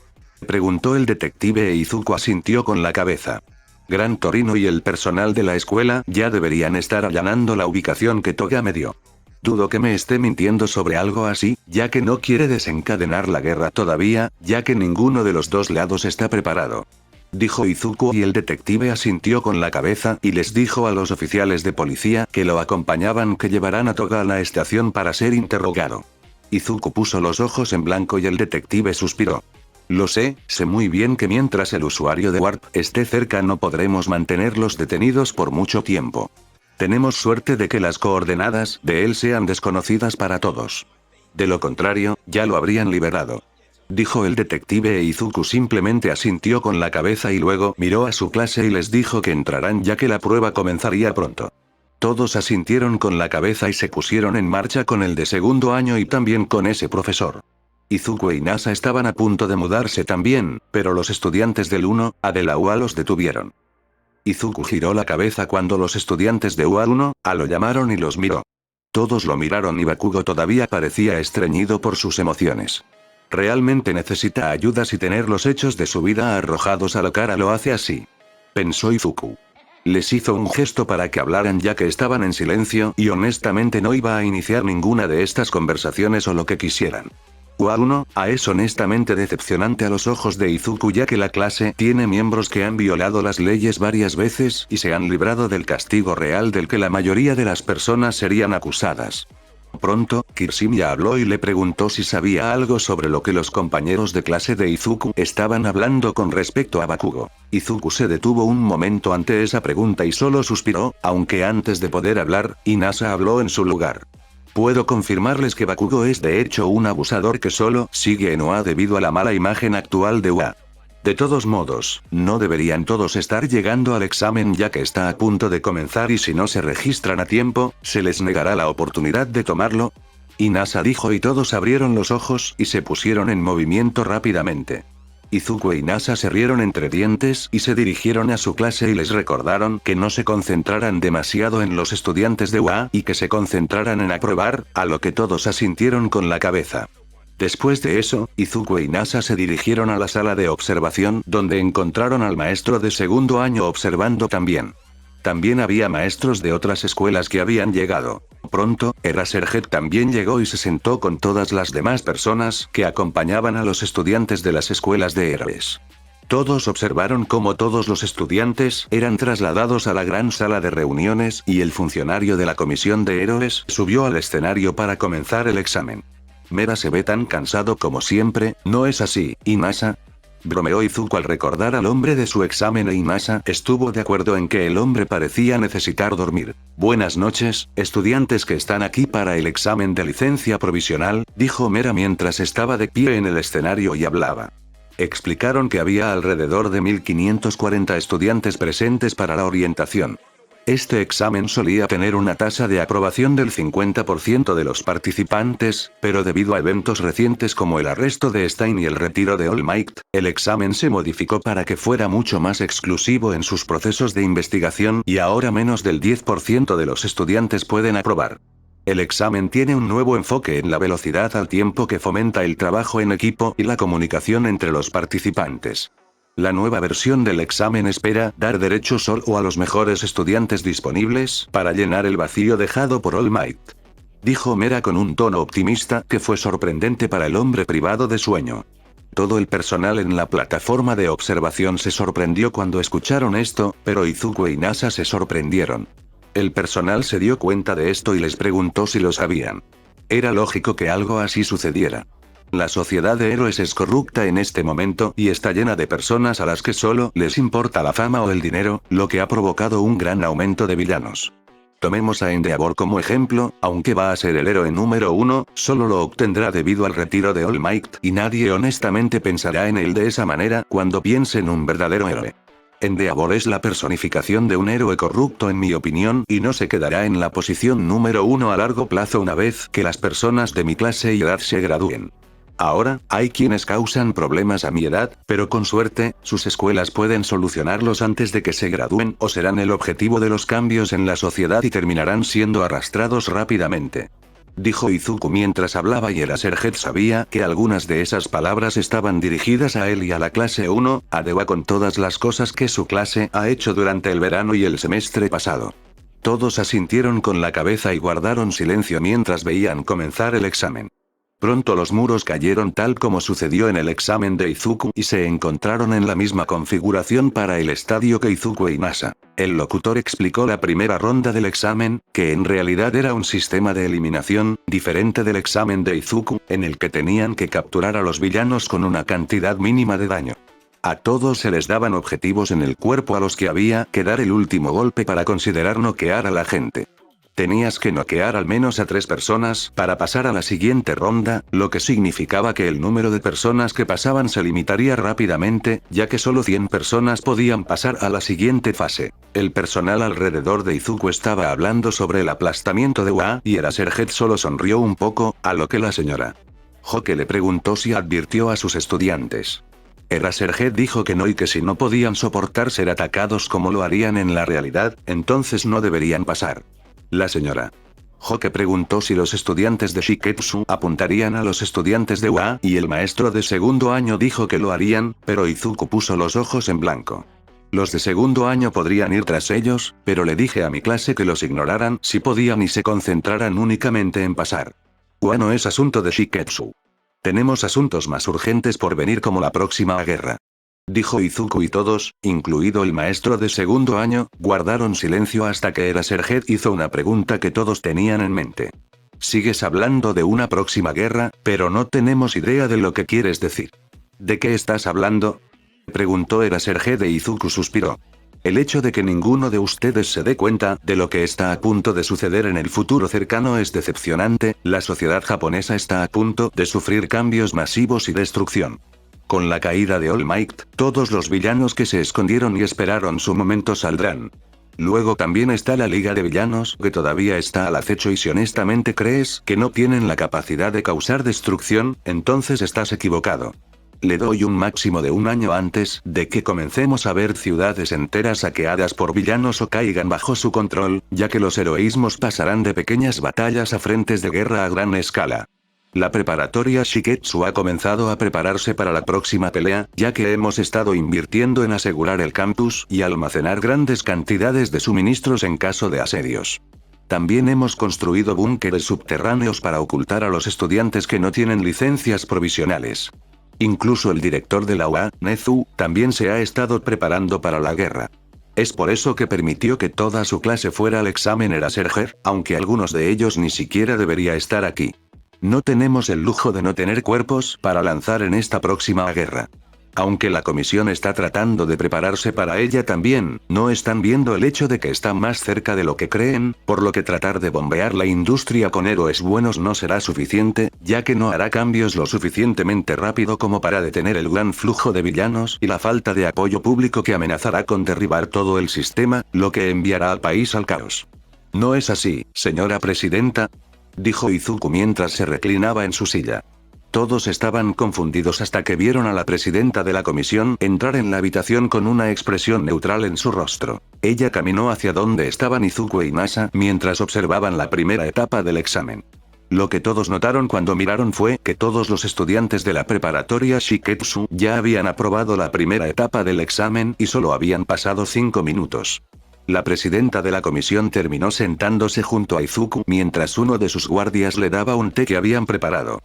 Preguntó el detective e Izuku asintió con la cabeza. Gran Torino y el personal de la escuela ya deberían estar allanando la ubicación que Toga me dio. Dudo que me esté mintiendo sobre algo así, ya que no quiere desencadenar la guerra todavía, ya que ninguno de los dos lados está preparado. Dijo Izuku y el detective asintió con la cabeza y les dijo a los oficiales de policía que lo acompañaban que llevarán a Toga a la estación para ser interrogado. Izuku puso los ojos en blanco y el detective suspiró. Lo sé muy bien que mientras el usuario de Warp esté cerca no podremos mantenerlos detenidos por mucho tiempo. Tenemos suerte de que las coordenadas de él sean desconocidas para todos. De lo contrario, ya lo habrían liberado. Dijo el detective e Izuku simplemente asintió con la cabeza y luego miró a su clase y les dijo que entrarán ya que la prueba comenzaría pronto. Todos asintieron con la cabeza y se pusieron en marcha con el de segundo año y también con ese profesor. Izuku e Inasa estaban a punto de mudarse también, pero los estudiantes del 1A de la UA los detuvieron. Izuku giró la cabeza cuando los estudiantes de UA 1A lo llamaron y los miró. Todos lo miraron y Bakugo todavía parecía estreñido por sus emociones. Realmente necesita ayuda si tener los hechos de su vida arrojados a la cara lo hace así. Pensó Izuku. Les hizo un gesto para que hablaran ya que estaban en silencio y honestamente no iba a iniciar ninguna de estas conversaciones o lo que quisieran. UA1A es honestamente decepcionante a los ojos de Izuku ya que la clase tiene miembros que han violado las leyes varias veces y se han librado del castigo real del que la mayoría de las personas serían acusadas. Pronto, Kirishima habló y le preguntó si sabía algo sobre lo que los compañeros de clase de Izuku estaban hablando con respecto a Bakugo. Izuku se detuvo un momento ante esa pregunta y solo suspiró, aunque antes de poder hablar, Inasa habló en su lugar. Puedo confirmarles que Bakugo es de hecho un abusador que solo sigue en UA debido a la mala imagen actual de UA. De todos modos, no deberían todos estar llegando al examen ya que está a punto de comenzar y si no se registran a tiempo, se les negará la oportunidad de tomarlo. Inasa dijo y todos abrieron los ojos y se pusieron en movimiento rápidamente. Izuku e Inasa se rieron entre dientes y se dirigieron a su clase y les recordaron que no se concentraran demasiado en los estudiantes de UA y que se concentraran en aprobar, a lo que todos asintieron con la cabeza. Después de eso, Izuku e Inasa se dirigieron a la sala de observación donde encontraron al maestro de segundo año observando también. También había maestros de otras escuelas que habían llegado. Pronto, Eraserhead también llegó y se sentó con todas las demás personas que acompañaban a los estudiantes de las escuelas de héroes. Todos observaron cómo todos los estudiantes eran trasladados a la gran sala de reuniones y el funcionario de la comisión de héroes subió al escenario para comenzar el examen. Mera se ve tan cansado como siempre, ¿no es así, Inasa? Bromeó Izuku al recordar al hombre de su examen e Inasa estuvo de acuerdo en que el hombre parecía necesitar dormir. Buenas noches, estudiantes que están aquí para el examen de licencia provisional, dijo Mera mientras estaba de pie en el escenario y hablaba. Explicaron que había alrededor de 1540 estudiantes presentes para la orientación. Este examen solía tener una tasa de aprobación del 50% de los participantes, pero debido a eventos recientes como el arresto de Stein y el retiro de All Might, el examen se modificó para que fuera mucho más exclusivo en sus procesos de investigación y ahora menos del 10% de los estudiantes pueden aprobar. El examen tiene un nuevo enfoque en la velocidad al tiempo que fomenta el trabajo en equipo y la comunicación entre los participantes. La nueva versión del examen espera dar derecho solo a los mejores estudiantes disponibles para llenar el vacío dejado por All Might. Dijo Mera con un tono optimista que fue sorprendente para el hombre privado de sueño. Todo el personal en la plataforma de observación se sorprendió cuando escucharon esto, pero Izuku e Inasa se sorprendieron. El personal se dio cuenta de esto y les preguntó si lo sabían. Era lógico que algo así sucediera. La sociedad de héroes es corrupta en este momento y está llena de personas a las que solo les importa la fama o el dinero, lo que ha provocado un gran aumento de villanos. Tomemos a Endeavor como ejemplo, aunque va a ser el héroe número 1, solo lo obtendrá debido al retiro de All Might y nadie honestamente pensará en él de esa manera cuando piense en un verdadero héroe. Endeavor es la personificación de un héroe corrupto en mi opinión y no se quedará en la posición número 1 a largo plazo una vez que las personas de mi clase y edad se gradúen. Ahora, hay quienes causan problemas a mi edad, pero con suerte, sus escuelas pueden solucionarlos antes de que se gradúen o serán el objetivo de los cambios en la sociedad y terminarán siendo arrastrados rápidamente. Dijo Izuku mientras hablaba y Eraserhead sabía que algunas de esas palabras estaban dirigidas a él y a la clase 1, a debido con todas las cosas que su clase ha hecho durante el verano y el semestre pasado. Todos asintieron con la cabeza y guardaron silencio mientras veían comenzar el examen. Pronto los muros cayeron tal como sucedió en el examen de Izuku y se encontraron en la misma configuración para el estadio que Izuku e Inasa. El locutor explicó la primera ronda del examen, que en realidad era un sistema de eliminación, diferente del examen de Izuku, en el que tenían que capturar a los villanos con una cantidad mínima de daño. A todos se les daban objetivos en el cuerpo a los que había que dar el último golpe para considerar noquear a la gente. Tenías que noquear al menos a 3 personas para pasar a la siguiente ronda, lo que significaba que el número de personas que pasaban se limitaría rápidamente, ya que solo 100 personas podían pasar a la siguiente fase. El personal alrededor de Izuku estaba hablando sobre el aplastamiento de Wa y Eraserhead solo sonrió un poco, a lo que la señora Hoke le preguntó si advirtió a sus estudiantes. Eraserhead dijo que no y que si no podían soportar ser atacados como lo harían en la realidad, entonces no deberían pasar. La señora Hoke preguntó si los estudiantes de Shiketsu apuntarían a los estudiantes de UA y el maestro de segundo año dijo que lo harían, pero Izuku puso los ojos en blanco. Los de segundo año podrían ir tras ellos, pero le dije a mi clase que los ignoraran si podían y se concentraran únicamente en pasar. UA no es asunto de Shiketsu. Tenemos asuntos más urgentes por venir como la próxima guerra. Dijo Izuku y todos, incluido el maestro de segundo año, guardaron silencio hasta que Eraserhead hizo una pregunta que todos tenían en mente. Sigues hablando de una próxima guerra, pero no tenemos idea de lo que quieres decir. ¿De qué estás hablando? Preguntó Eraserhead e Izuku suspiró. El hecho de que ninguno de ustedes se dé cuenta de lo que está a punto de suceder en el futuro cercano es decepcionante, la sociedad japonesa está a punto de sufrir cambios masivos y destrucción. Con la caída de All Might, todos los villanos que se escondieron y esperaron su momento saldrán. Luego también está la Liga de Villanos que todavía está al acecho y si honestamente crees que no tienen la capacidad de causar destrucción, entonces estás equivocado. Le doy un máximo de 1 año antes de que comencemos a ver ciudades enteras saqueadas por villanos o caigan bajo su control, ya que los heroísmos pasarán de pequeñas batallas a frentes de guerra a gran escala. La preparatoria Shiketsu ha comenzado a prepararse para la próxima pelea, ya que hemos estado invirtiendo en asegurar el campus y almacenar grandes cantidades de suministros en caso de asedios. También hemos construido búnkeres subterráneos para ocultar a los estudiantes que no tienen licencias provisionales. Incluso el director de la UA, Nezu, también se ha estado preparando para la guerra. Es por eso que permitió que toda su clase fuera al examen Eraserger, aunque algunos de ellos ni siquiera debería estar aquí. No tenemos el lujo de no tener cuerpos para lanzar en esta próxima guerra. Aunque la comisión está tratando de prepararse para ella también, no están viendo el hecho de que está más cerca de lo que creen, por lo que tratar de bombear la industria con héroes buenos no será suficiente, ya que no hará cambios lo suficientemente rápido como para detener el gran flujo de villanos y la falta de apoyo público que amenazará con derribar todo el sistema, lo que enviará al país al caos. ¿No es así, señora presidenta?, dijo Izuku mientras se reclinaba en su silla. Todos estaban confundidos hasta que vieron a la presidenta de la comisión entrar en la habitación con una expresión neutral en su rostro. Ella caminó hacia donde estaban Izuku e Inasa mientras observaban la primera etapa del examen. Lo que todos notaron cuando miraron fue que todos los estudiantes de la preparatoria Shiketsu ya habían aprobado la primera etapa del examen y solo habían pasado 5 minutos. La presidenta de la comisión terminó sentándose junto a Izuku mientras uno de sus guardias le daba un té que habían preparado.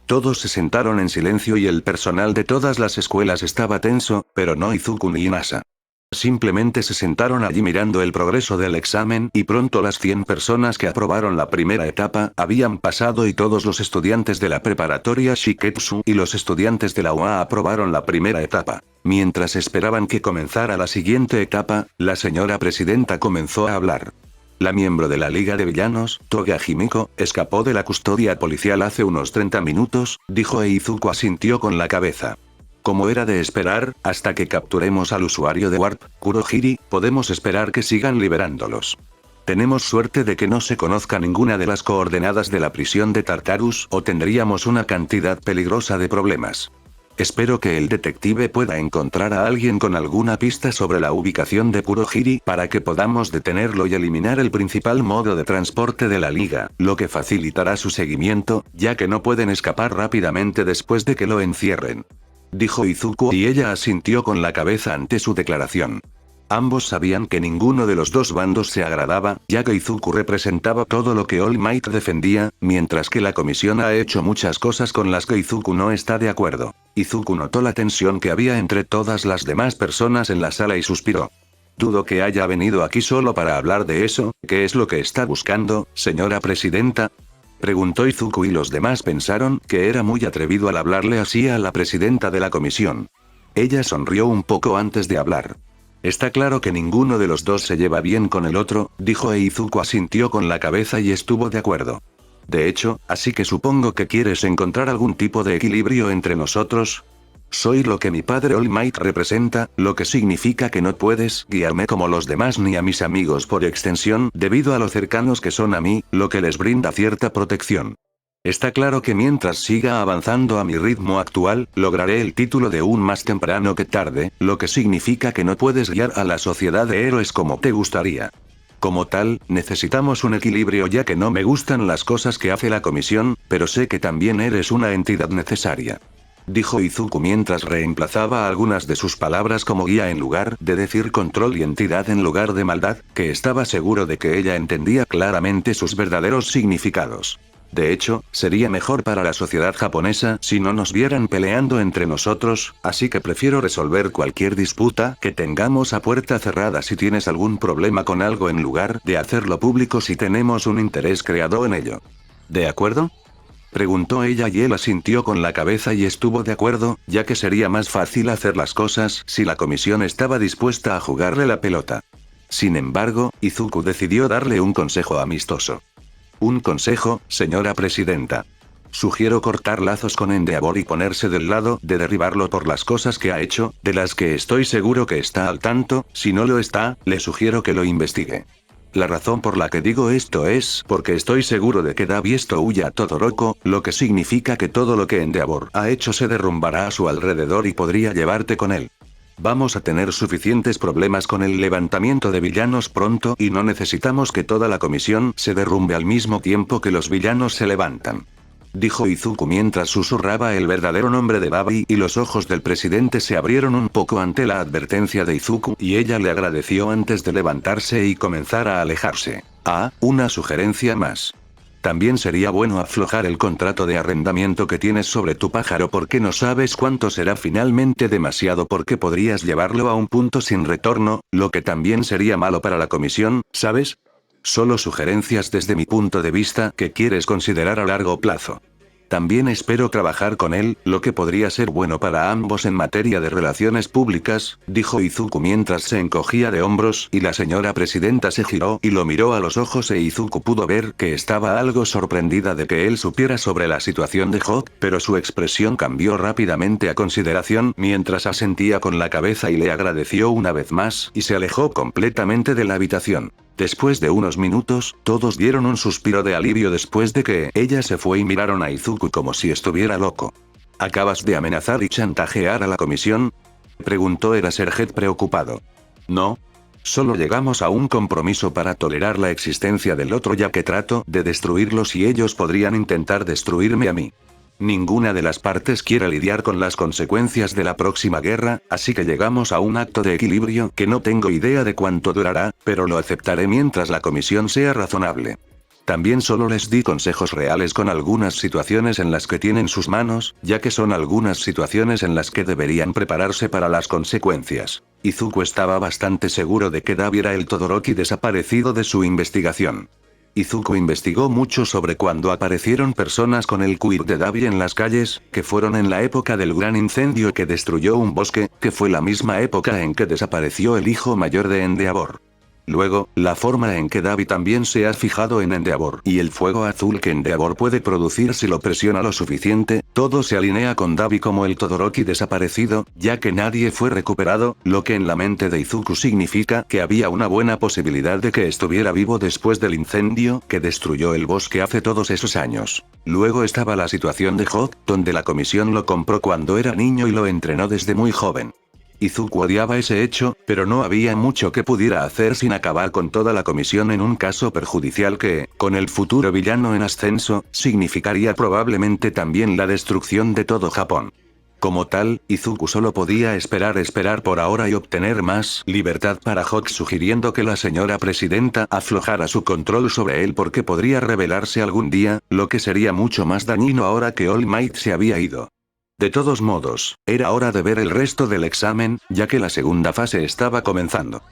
Todos se sentaron en silencio y el personal de todas las escuelas estaba tenso, pero no Izuku ni Inasa. Simplemente se sentaron allí mirando el progreso del examen y pronto las 100 personas que aprobaron la primera etapa habían pasado y todos los estudiantes de la preparatoria Shiketsu y los estudiantes de la UA aprobaron la primera etapa. Mientras esperaban que comenzara la siguiente etapa, la señora presidenta comenzó a hablar. La miembro de la Liga de Villanos, Toga Himiko, escapó de la custodia policial hace unos 30 minutos, dijo e Izuku asintió con la cabeza. Como era de esperar, hasta que capturemos al usuario de Warp, Kurohiri, podemos esperar que sigan liberándolos. Tenemos suerte de que no se conozca ninguna de las coordenadas de la prisión de Tartarus o tendríamos una cantidad peligrosa de problemas. Espero que el detective pueda encontrar a alguien con alguna pista sobre la ubicación de Kurohiri para que podamos detenerlo y eliminar el principal modo de transporte de la liga, lo que facilitará su seguimiento, ya que no pueden escapar rápidamente después de que lo encierren. Dijo Izuku y ella asintió con la cabeza ante su declaración. Ambos sabían que ninguno de los dos bandos se agradaba, ya que Izuku representaba todo lo que All Might defendía, mientras que la comisión ha hecho muchas cosas con las que Izuku no está de acuerdo. Izuku notó la tensión que había entre todas las demás personas en la sala y suspiró. Dudo que haya venido aquí solo para hablar de eso. ¿Qué es lo que está buscando, señora presidenta?, preguntó Izuku y los demás pensaron que era muy atrevido al hablarle así a la presidenta de la comisión. Ella sonrió un poco antes de hablar. Está claro que ninguno de los dos se lleva bien con el otro, dijo e Izuku asintió con la cabeza y estuvo de acuerdo. De hecho, así que supongo que quieres encontrar algún tipo de equilibrio entre nosotros. Soy lo que mi padre All Might representa, lo que significa que no puedes guiarme como los demás ni a mis amigos por extensión, debido a lo cercanos que son a mí, lo que les brinda cierta protección. Está claro que mientras siga avanzando a mi ritmo actual, lograré el título de un más temprano que tarde, lo que significa que no puedes guiar a la sociedad de héroes como te gustaría. Como tal, necesitamos un equilibrio ya que no me gustan las cosas que hace la comisión, pero sé que también eres una entidad necesaria. Dijo Izuku mientras reemplazaba algunas de sus palabras como guía en lugar de decir control y entidad en lugar de maldad, que estaba seguro de que ella entendía claramente sus verdaderos significados. De hecho, sería mejor para la sociedad japonesa si no nos vieran peleando entre nosotros, así que prefiero resolver cualquier disputa que tengamos a puerta cerrada si tienes algún problema con algo en lugar de hacerlo público si tenemos un interés creado en ello. ¿De acuerdo?, preguntó ella y él asintió con la cabeza y estuvo de acuerdo, ya que sería más fácil hacer las cosas si la comisión estaba dispuesta a jugarle la pelota. Sin embargo, Izuku decidió darle un consejo amistoso. Un consejo, señora presidenta. Sugiero cortar lazos con Endeavor y ponerse del lado de derribarlo por las cosas que ha hecho, de las que estoy seguro que está al tanto. Si no lo está, le sugiero que lo investigue. La razón por la que digo esto es porque estoy seguro de que da esto huya a Todoroki, lo que significa que todo lo que Endeavor ha hecho se derrumbará a su alrededor y podría llevarte con él. Vamos a tener suficientes problemas con el levantamiento de villanos pronto y no necesitamos que toda la comisión se derrumbe al mismo tiempo que los villanos se levantan. dijo Izuku mientras susurraba el verdadero nombre de Dabi y los ojos del presidente se abrieron un poco ante la advertencia de Izuku y ella le agradeció antes de levantarse y comenzar a alejarse. Ah, una sugerencia más. También sería bueno aflojar el contrato de arrendamiento que tienes sobre tu pájaro porque no sabes cuánto será finalmente demasiado porque podrías llevarlo a un punto sin retorno, lo que también sería malo para la comisión, ¿sabes? Solo sugerencias desde mi punto de vista que quieres considerar a largo plazo. También espero trabajar con él, lo que podría ser bueno para ambos en materia de relaciones públicas, dijo Izuku mientras se encogía de hombros y la señora presidenta se giró y lo miró a los ojos e Izuku pudo ver que estaba algo sorprendida de que él supiera sobre la situación de Hawk, pero su expresión cambió rápidamente a consideración mientras asentía con la cabeza y le agradeció una vez más y se alejó completamente de la habitación. Después de unos minutos, todos dieron un suspiro de alivio después de que ella se fue y miraron a Izuku como si estuviera loco. ¿Acabas de amenazar y chantajear a la comisión?, preguntó Eraserhead preocupado. No. Solo llegamos a un compromiso para tolerar la existencia del otro ya que trato de destruirlos y ellos podrían intentar destruirme a mí. Ninguna de las partes quiere lidiar con las consecuencias de la próxima guerra, así que llegamos a un acto de equilibrio que no tengo idea de cuánto durará, pero lo aceptaré mientras la comisión sea razonable. También solo les di consejos reales con algunas situaciones en las que tienen sus manos, ya que son algunas situaciones en las que deberían prepararse para las consecuencias. Izuku estaba bastante seguro de que Dabi era el Todoroki desaparecido de su investigación. Izuku investigó mucho sobre cuando aparecieron personas con el quid de Dabi en las calles, que fueron en la época del gran incendio que destruyó un bosque, que fue la misma época en que desapareció el hijo mayor de Endeavor. Luego, la forma en que Dabi también se ha fijado en Endeavor y el fuego azul que Endeavor puede producir si lo presiona lo suficiente, todo se alinea con Dabi como el Todoroki desaparecido, ya que nadie fue recuperado, lo que en la mente de Izuku significa que había una buena posibilidad de que estuviera vivo después del incendio que destruyó el bosque hace todos esos años. Luego estaba la situación de Hawk, donde la comisión lo compró cuando era niño y lo entrenó desde muy joven. Izuku odiaba ese hecho, pero no había mucho que pudiera hacer sin acabar con toda la comisión en un caso perjudicial que, con el futuro villano en ascenso, significaría probablemente también la destrucción de todo Japón. Como tal, Izuku solo podía esperar por ahora y obtener más libertad para Hawk sugiriendo que la señora presidenta aflojara su control sobre él porque podría revelarse algún día, lo que sería mucho más dañino ahora que All Might se había ido. De todos modos, era hora de ver el resto del examen, ya que la segunda fase estaba comenzando.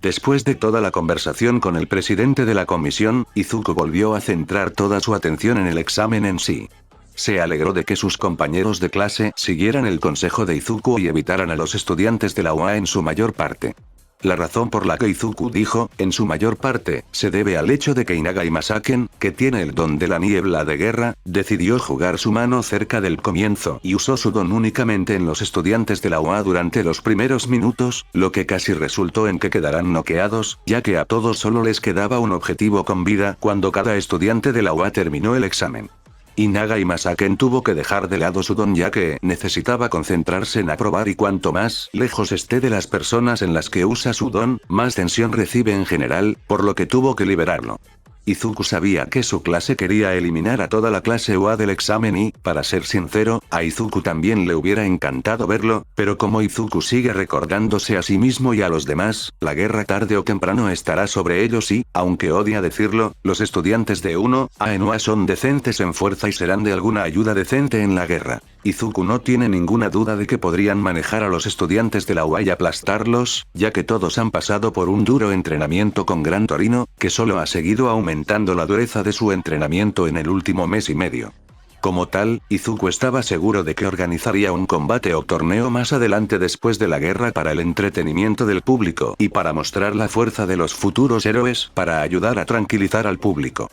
Después de toda la conversación con el presidente de la comisión, Izuku volvió a centrar toda su atención en el examen en sí. Se alegró de que sus compañeros de clase siguieran el consejo de Izuku y evitaran a los estudiantes de la UA en su mayor parte. La razón por la que Izuku dijo, en su mayor parte, se debe al hecho de que Inaga y Masaken, que tiene el don de la niebla de guerra, decidió jugar su mano cerca del comienzo y usó su don únicamente en los estudiantes de la UA durante los primeros minutos, lo que casi resultó en que quedaran noqueados, ya que a todos solo les quedaba un objetivo con vida cuando cada estudiante de la UA terminó el examen. Inaga y Masaken tuvo que dejar de lado su don ya que necesitaba concentrarse en aprobar y cuanto más lejos esté de las personas en las que usa su don, más tensión recibe en general, por lo que tuvo que liberarlo. Izuku sabía que su clase quería eliminar a toda la clase UA del examen y, para ser sincero, a Izuku también le hubiera encantado verlo, pero como Izuku sigue recordándose a sí mismo y a los demás, la guerra tarde o temprano estará sobre ellos y, aunque odia decirlo, los estudiantes de 1A en UA son decentes en fuerza y serán de alguna ayuda decente en la guerra. Izuku no tiene ninguna duda de que podrían manejar a los estudiantes de la UA y aplastarlos, ya que todos han pasado por un duro entrenamiento con Gran Torino, que solo ha seguido aumentando la dureza de su entrenamiento en el último mes y medio. Como tal, Izuku estaba seguro de que organizaría un combate o torneo más adelante después de la guerra para el entretenimiento del público y para mostrar la fuerza de los futuros héroes para ayudar a tranquilizar al público.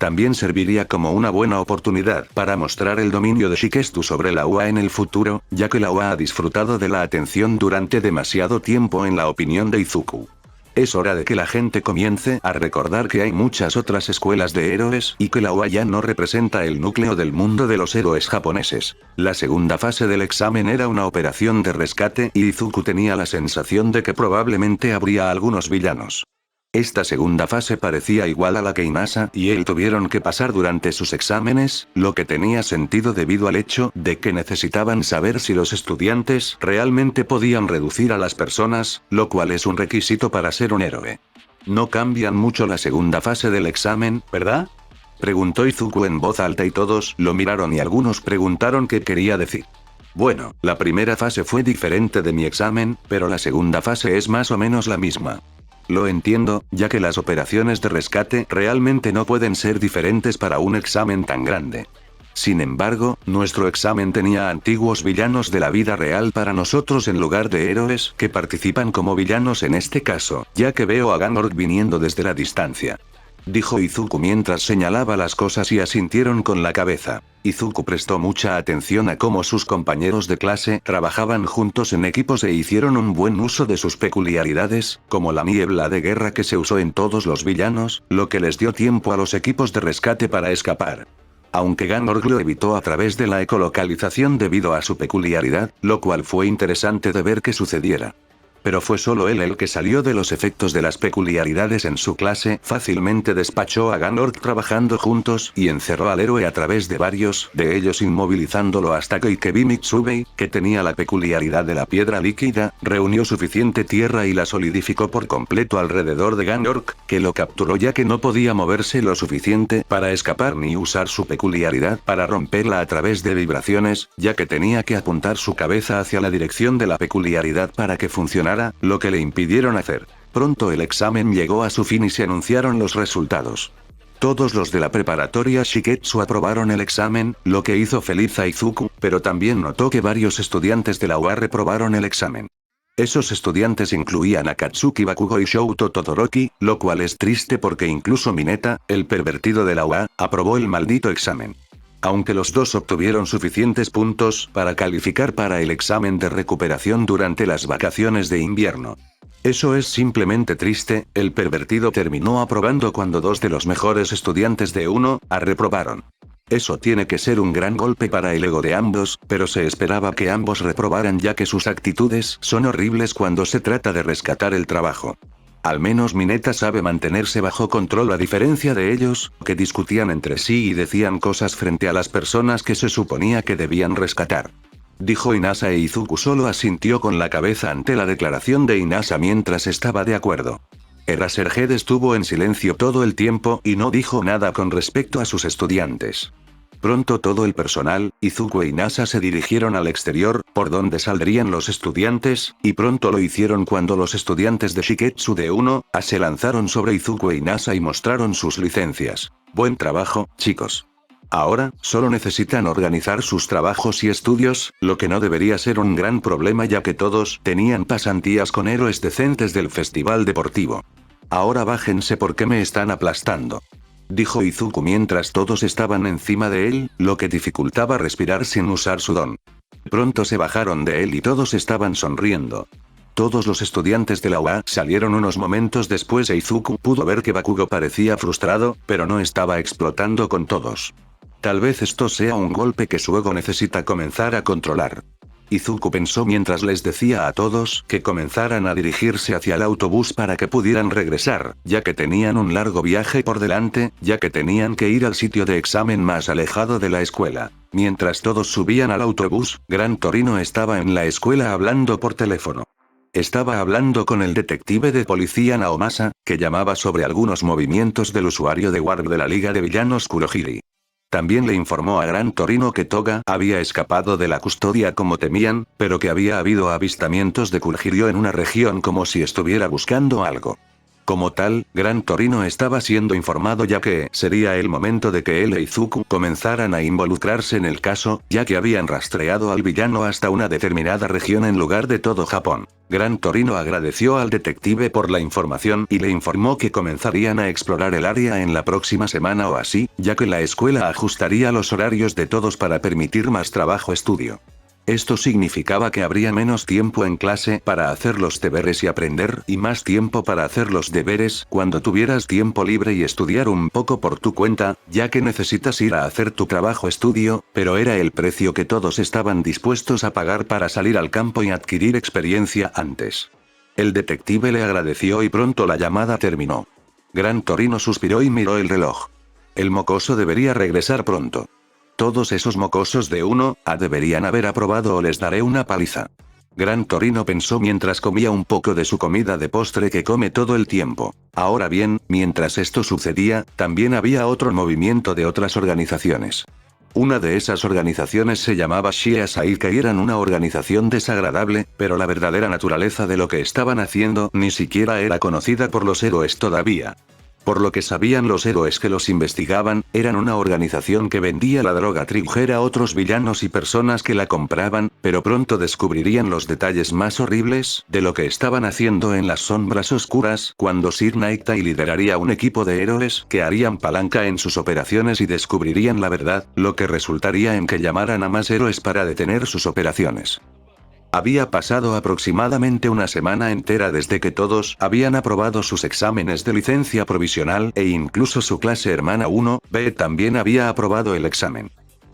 También serviría como una buena oportunidad para mostrar el dominio de Shikestu sobre la UA en el futuro, ya que la UA ha disfrutado de la atención durante demasiado tiempo en la opinión de Izuku. Es hora de que la gente comience a recordar que hay muchas otras escuelas de héroes y que la UA ya no representa el núcleo del mundo de los héroes japoneses. La segunda fase del examen era una operación de rescate y Izuku tenía la sensación de que probablemente habría algunos villanos. Esta segunda fase parecía igual a la que Inasa y él tuvieron que pasar durante sus exámenes, lo que tenía sentido debido al hecho de que necesitaban saber si los estudiantes realmente podían reducir a las personas, lo cual es un requisito para ser un héroe. No cambian mucho la segunda fase del examen, ¿verdad? Preguntó Izuku en voz alta y todos lo miraron y algunos preguntaron qué quería decir. Bueno, la primera fase fue diferente de mi examen, pero la segunda fase es más o menos la misma. Lo entiendo, ya que las operaciones de rescate realmente no pueden ser diferentes para un examen tan grande. Sin embargo, nuestro examen tenía antiguos villanos de la vida real para nosotros en lugar de héroes que participan como villanos en este caso, ya que veo a Ganork viniendo desde la distancia. Dijo Izuku mientras señalaba las cosas y asintieron con la cabeza. Izuku prestó mucha atención a cómo sus compañeros de clase trabajaban juntos en equipos e hicieron un buen uso de sus peculiaridades, como la niebla de guerra que se usó en todos los villanos, lo que les dio tiempo a los equipos de rescate para escapar. Aunque Ganork lo evitó a través de la ecolocalización debido a su peculiaridad, lo cual fue interesante de ver que sucediera. Pero fue solo él el que salió de los efectos de las peculiaridades en su clase, fácilmente despachó a Ganork trabajando juntos y encerró al héroe a través de varios de ellos inmovilizándolo hasta que Ikebi Mitsubei, que tenía la peculiaridad de la piedra líquida, reunió suficiente tierra y la solidificó por completo alrededor de Ganork, que lo capturó ya que no podía moverse lo suficiente para escapar ni usar su peculiaridad para romperla a través de vibraciones, ya que tenía que apuntar su cabeza hacia la dirección de la peculiaridad para que funcionara, lo que le impidieron hacer. Pronto el examen llegó a su fin y se anunciaron los resultados. Todos los de la preparatoria Shiketsu aprobaron el examen, lo que hizo feliz a Izuku, pero también notó que varios estudiantes de la UA reprobaron el examen. Esos estudiantes incluían a Katsuki Bakugo y Shouto Todoroki, lo cual es triste porque incluso Mineta, el pervertido de la UA, aprobó el maldito examen. Aunque los dos obtuvieron suficientes puntos para calificar para el examen de recuperación durante las vacaciones de invierno. Eso es simplemente triste, el pervertido terminó aprobando cuando dos de los mejores estudiantes de 1A reprobaron. Eso tiene que ser un gran golpe para el ego de ambos, pero se esperaba que ambos reprobaran ya que sus actitudes son horribles cuando se trata de rescatar el trabajo. Al menos Mineta sabe mantenerse bajo control a diferencia de ellos, que discutían entre sí y decían cosas frente a las personas que se suponía que debían rescatar. Dijo Inasa e Izuku solo asintió con la cabeza ante la declaración de Inasa mientras estaba de acuerdo. Eraserhead estuvo en silencio todo el tiempo y no dijo nada con respecto a sus estudiantes. Pronto todo el personal, Izuku e Inasa se dirigieron al exterior, por donde saldrían los estudiantes, y pronto lo hicieron cuando los estudiantes de Shiketsu de 1A se lanzaron sobre Izuku e Inasa y mostraron sus licencias. Buen trabajo, chicos. Ahora, solo necesitan organizar sus trabajos y estudios, lo que no debería ser un gran problema ya que todos tenían pasantías con héroes decentes del festival deportivo. Ahora bájense porque me están aplastando. Dijo Izuku mientras todos estaban encima de él, lo que dificultaba respirar sin usar su don. Pronto se bajaron de él y todos estaban sonriendo. Todos los estudiantes de la UA salieron unos momentos después e Izuku pudo ver que Bakugo parecía frustrado, pero no estaba explotando con todos. Tal vez esto sea un golpe que su ego necesita comenzar a controlar. Izuku pensó mientras les decía a todos que comenzaran a dirigirse hacia el autobús para que pudieran regresar, ya que tenían un largo viaje por delante, ya que tenían que ir al sitio de examen más alejado de la escuela. Mientras todos subían al autobús, Gran Torino estaba en la escuela hablando por teléfono. Estaba hablando con el detective de policía Naomasa, que llamaba sobre algunos movimientos del usuario de Warp de la Liga de Villanos Kurohiri. También le informó a Gran Torino que Toga había escapado de la custodia como temían, pero que había habido avistamientos de Kurohiri en una región como si estuviera buscando algo. Como tal, Gran Torino estaba siendo informado ya que sería el momento de que él e Izuku comenzaran a involucrarse en el caso, ya que habían rastreado al villano hasta una determinada región en lugar de todo Japón. Gran Torino agradeció al detective por la información y le informó que comenzarían a explorar el área en la próxima semana o así, ya que la escuela ajustaría los horarios de todos para permitir más trabajo-estudio. Esto significaba que habría menos tiempo en clase para hacer los deberes y aprender, y más tiempo para hacer los deberes cuando tuvieras tiempo libre y estudiar un poco por tu cuenta, ya que necesitas ir a hacer tu trabajo-estudio, pero era el precio que todos estaban dispuestos a pagar para salir al campo y adquirir experiencia antes. El detective le agradeció y pronto la llamada terminó. Gran Torino suspiró y miró el reloj. El mocoso debería regresar pronto. Todos esos mocosos de 1A deberían haber aprobado o les daré una paliza. Gran Torino pensó mientras comía un poco de su comida de postre que come todo el tiempo. Ahora bien, mientras esto sucedía, también había otro movimiento de otras organizaciones. Una de esas organizaciones se llamaba Shia Saika y eran una organización desagradable, pero la verdadera naturaleza de lo que estaban haciendo ni siquiera era conocida por los héroes todavía. Por lo que sabían los héroes que los investigaban, eran una organización que vendía la droga Trigger a otros villanos y personas que la compraban, pero pronto descubrirían los detalles más horribles de lo que estaban haciendo en las sombras oscuras, cuando Sir Nightai lideraría un equipo de héroes que harían palanca en sus operaciones y descubrirían la verdad, lo que resultaría en que llamaran a más héroes para detener sus operaciones. Había pasado aproximadamente una semana entera desde que todos habían aprobado sus exámenes de licencia provisional e incluso su clase hermana 1B también había aprobado el examen.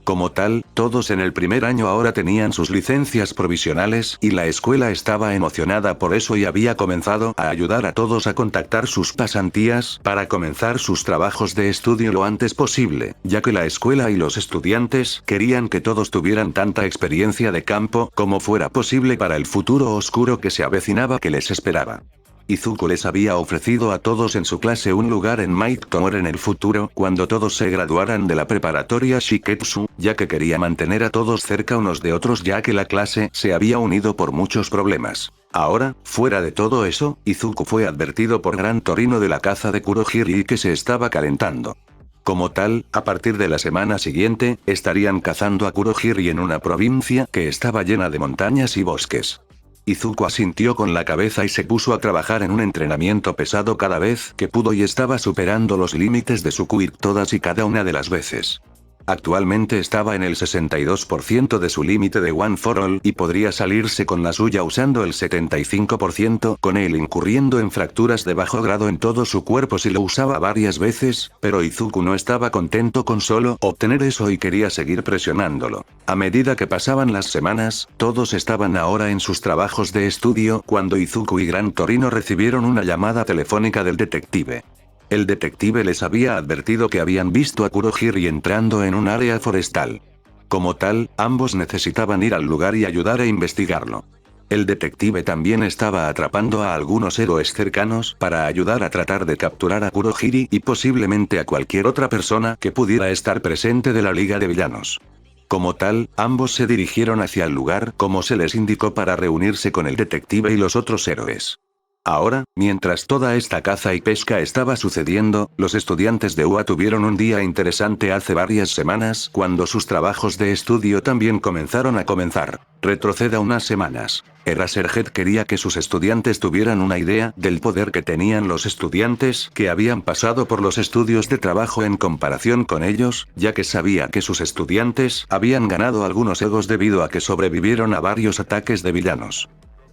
Como tal, todos en el primer año ahora tenían sus licencias provisionales y la escuela estaba emocionada por eso y había comenzado a ayudar a todos a contactar sus pasantías para comenzar sus trabajos de estudio lo antes posible, ya que la escuela y los estudiantes querían que todos tuvieran tanta experiencia de campo como fuera posible para el futuro oscuro que se avecinaba que les esperaba. Izuku les había ofrecido a todos en su clase un lugar en Might Tower en el futuro cuando todos se graduaran de la preparatoria Shiketsu, ya que quería mantener a todos cerca unos de otros ya que la clase se había unido por muchos problemas. Ahora, fuera de todo eso, Izuku fue advertido por Gran Torino de la caza de Kurohiri que se estaba calentando. Como tal, a partir de la semana siguiente, estarían cazando a Kurohiri en una provincia que estaba llena de montañas y bosques. Izuku asintió con la cabeza y se puso a trabajar en un entrenamiento pesado cada vez que pudo y estaba superando los límites de su quirk todas y cada una de las veces. Actualmente estaba en el 62% de su límite de One for All y podría salirse con la suya usando el 75%, con él incurriendo en fracturas de bajo grado en todo su cuerpo si lo usaba varias veces, pero Izuku no estaba contento con solo obtener eso y quería seguir presionándolo. A medida que pasaban las semanas, todos estaban ahora en sus trabajos de estudio cuando Izuku y Gran Torino recibieron una llamada telefónica del detective. El detective les había advertido que habían visto a Kurohiri entrando en un área forestal. Como tal, ambos necesitaban ir al lugar y ayudar a investigarlo. El detective también estaba atrapando a algunos héroes cercanos para ayudar a tratar de capturar a Kurohiri y posiblemente a cualquier otra persona que pudiera estar presente de la Liga de Villanos. Como tal, ambos se dirigieron hacia el lugar como se les indicó para reunirse con el detective y los otros héroes. Ahora, mientras toda esta caza y pesca estaba sucediendo, los estudiantes de UA tuvieron un día interesante hace varias semanas cuando sus trabajos de estudio también comenzaron a comenzar. Retroceda unas semanas. Eraserhead quería que sus estudiantes tuvieran una idea del poder que tenían los estudiantes que habían pasado por los estudios de trabajo en comparación con ellos, ya que sabía que sus estudiantes habían ganado algunos egos debido a que sobrevivieron a varios ataques de villanos.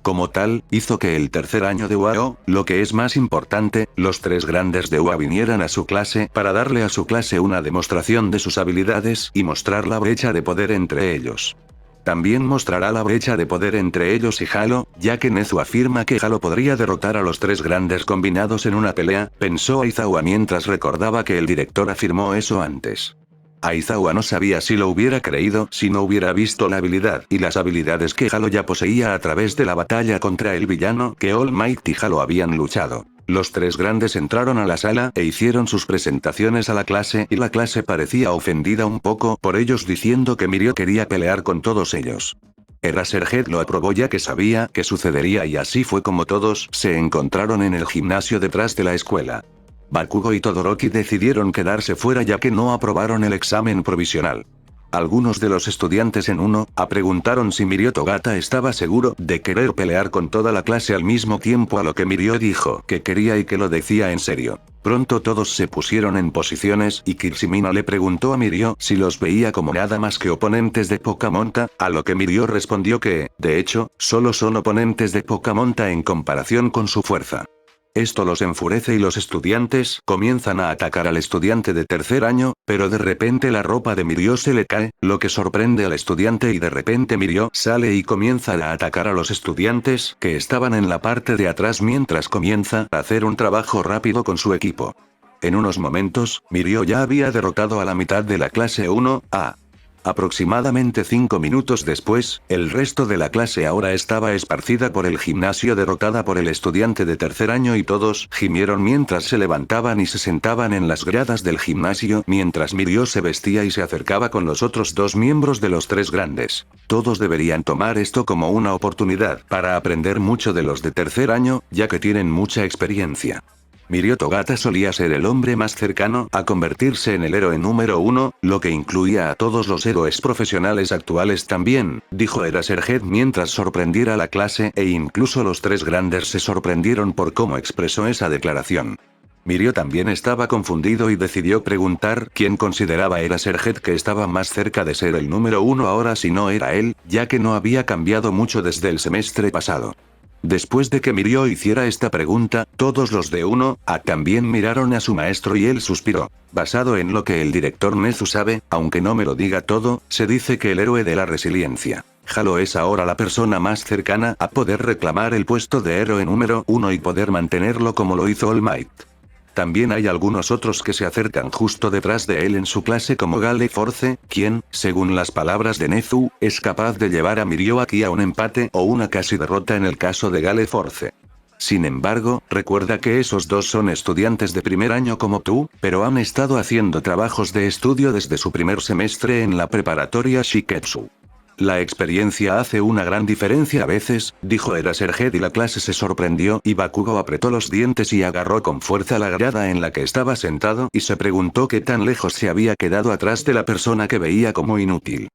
Como tal, hizo que el tercer año de UA, lo que es más importante, los tres grandes de UA vinieran a su clase para darle a su clase una demostración de sus habilidades y mostrar la brecha de poder entre ellos. También mostrará la brecha de poder entre ellos y Halo, ya que Nezu afirma que Halo podría derrotar a los tres grandes combinados en una pelea, pensó Aizawa mientras recordaba que el director afirmó eso antes. Aizawa no sabía si lo hubiera creído si no hubiera visto la habilidad y las habilidades que Halo ya poseía a través de la batalla contra el villano que All Might y Halo habían luchado. Los tres grandes entraron a la sala e hicieron sus presentaciones a la clase y la clase parecía ofendida un poco por ellos diciendo que Mirio quería pelear con todos ellos. Eraserhead lo aprobó ya que sabía que sucedería y así fue como todos se encontraron en el gimnasio detrás de la escuela. Bakugo y Todoroki decidieron quedarse fuera ya que no aprobaron el examen provisional. Algunos de los estudiantes en 1A preguntaron si Mirio Togata estaba seguro de querer pelear con toda la clase al mismo tiempo, a lo que Mirio dijo que quería y que lo decía en serio. Pronto todos se pusieron en posiciones y Kirishima le preguntó a Mirio si los veía como nada más que oponentes de Pocahontas, a lo que Mirio respondió que, de hecho, solo son oponentes de Pocahontas en comparación con su fuerza. Esto los enfurece y los estudiantes comienzan a atacar al estudiante de tercer año, pero de repente la ropa de Mirio se le cae, lo que sorprende al estudiante y de repente Mirio sale y comienza a atacar a los estudiantes que estaban en la parte de atrás mientras comienza a hacer un trabajo rápido con su equipo. En unos momentos, Mirio ya había derrotado a la mitad de la clase 1A. Aproximadamente 5 minutos después, el resto de la clase ahora estaba esparcida por el gimnasio derrotada por el estudiante de tercer año y todos gimieron mientras se levantaban y se sentaban en las gradas del gimnasio mientras Mirio se vestía y se acercaba con los otros dos miembros de los tres grandes. Todos deberían tomar esto como una oportunidad para aprender mucho de los de tercer año, ya que tienen mucha experiencia. Mirio Togata solía ser el hombre más cercano a convertirse en el héroe número 1, lo que incluía a todos los héroes profesionales actuales también, dijo Eraserhead mientras sorprendiera a la clase e incluso los tres grandes se sorprendieron por cómo expresó esa declaración. Mirio también estaba confundido y decidió preguntar quién consideraba Eraserhead que estaba más cerca de ser el número 1 ahora si no era él, ya que no había cambiado mucho desde el semestre pasado. Después de que Mirio hiciera esta pregunta, todos los de 1A también miraron a su maestro y él suspiró. Basado en lo que el director Nezu sabe, aunque no me lo diga todo, se dice que el héroe de la resiliencia, Halo es ahora la persona más cercana a poder reclamar el puesto de héroe número 1 y poder mantenerlo como lo hizo All Might. También hay algunos otros que se acercan justo detrás de él en su clase como Gale Force, quien, según las palabras de Nezu, es capaz de llevar a Mirio aquí a un empate o una casi derrota en el caso de Gale Force. Sin embargo, recuerda que esos dos son estudiantes de primer año como tú, pero han estado haciendo trabajos de estudio desde su primer semestre en la preparatoria Shiketsu. La experiencia hace una gran diferencia a veces, dijo Eraserhead y la clase se sorprendió y Bakugo apretó los dientes y agarró con fuerza la grada en la que estaba sentado y se preguntó qué tan lejos se había quedado atrás de la persona que veía como inútil.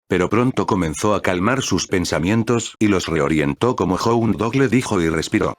Pero pronto comenzó a calmar sus pensamientos y los reorientó como Hound Dog le dijo y respiró.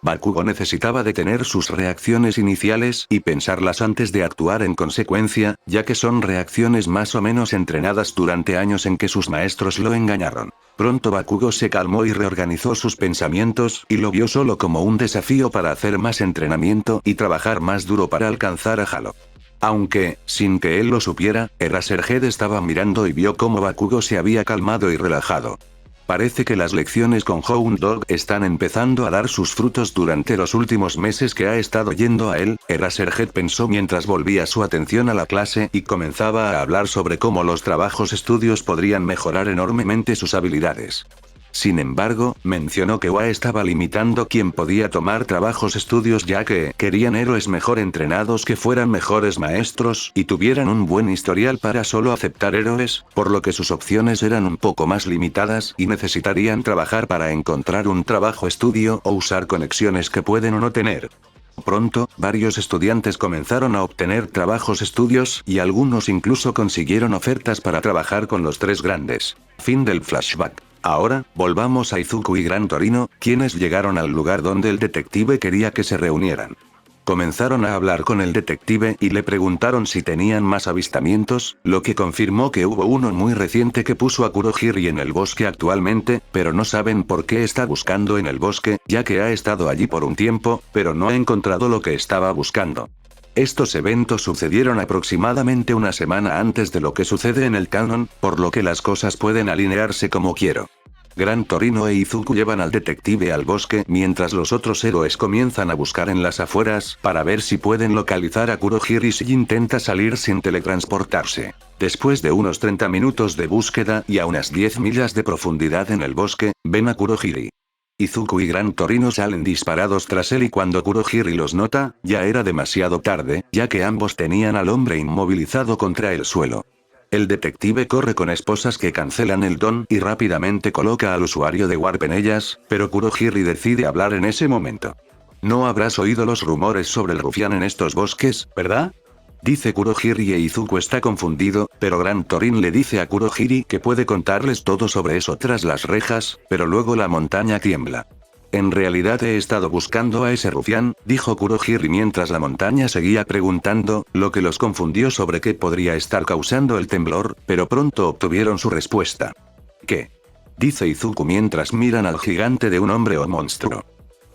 Bakugo necesitaba detener sus reacciones iniciales y pensarlas antes de actuar en consecuencia, ya que son reacciones más o menos entrenadas durante años en que sus maestros lo engañaron. Pronto Bakugo se calmó y reorganizó sus pensamientos y lo vio solo como un desafío para hacer más entrenamiento y trabajar más duro para alcanzar a Halo. Aunque, sin que él lo supiera, Eraserhead estaba mirando y vio cómo Bakugo se había calmado y relajado. Parece que las lecciones con Hound Dog están empezando a dar sus frutos durante los últimos meses que ha estado yendo a él, Eraserhead pensó mientras volvía su atención a la clase y comenzaba a hablar sobre cómo los trabajos estudios podrían mejorar enormemente sus habilidades. Sin embargo, mencionó que WA estaba limitando quién podía tomar trabajos estudios ya que querían héroes mejor entrenados que fueran mejores maestros y tuvieran un buen historial para solo aceptar héroes, por lo que sus opciones eran un poco más limitadas y necesitarían trabajar para encontrar un trabajo estudio o usar conexiones que pueden o no tener. Pronto, varios estudiantes comenzaron a obtener trabajos estudios y algunos incluso consiguieron ofertas para trabajar con los tres grandes. Fin del flashback. Ahora, volvamos a Izuku y Gran Torino, quienes llegaron al lugar donde el detective quería que se reunieran. Comenzaron a hablar con el detective y le preguntaron si tenían más avistamientos, lo que confirmó que hubo uno muy reciente que puso a Kurohiri en el bosque actualmente, pero no saben por qué está buscando en el bosque, ya que ha estado allí por un tiempo, pero no ha encontrado lo que estaba buscando. Estos eventos sucedieron aproximadamente una semana antes de lo que sucede en el canon, por lo que las cosas pueden alinearse como quiero. Gran Torino e Izuku llevan al detective al bosque mientras los otros héroes comienzan a buscar en las afueras para ver si pueden localizar a Kurohiri si intenta salir sin teletransportarse. Después de unos 30 minutos de búsqueda y a unas 10 millas de profundidad en el bosque, ven a Kurohiri. Izuku y Gran Torino salen disparados tras él y cuando Kurohiri los nota, ya era demasiado tarde, ya que ambos tenían al hombre inmovilizado contra el suelo. El detective corre con esposas que cancelan el don y rápidamente coloca al usuario de Warp en ellas, pero Kurohiri decide hablar en ese momento. No habrás oído los rumores sobre el rufián en estos bosques, ¿verdad? Dice Kurohiri e Izuku está confundido, pero Gran Torin le dice a Kurohiri que puede contarles todo sobre eso tras las rejas, pero luego la montaña tiembla. En realidad he estado buscando a ese rufián, dijo Kurohiri mientras la montaña seguía preguntando, lo que los confundió sobre qué podría estar causando el temblor, pero pronto obtuvieron su respuesta. ¿Qué? Dice Izuku mientras miran al gigante de un hombre o monstruo.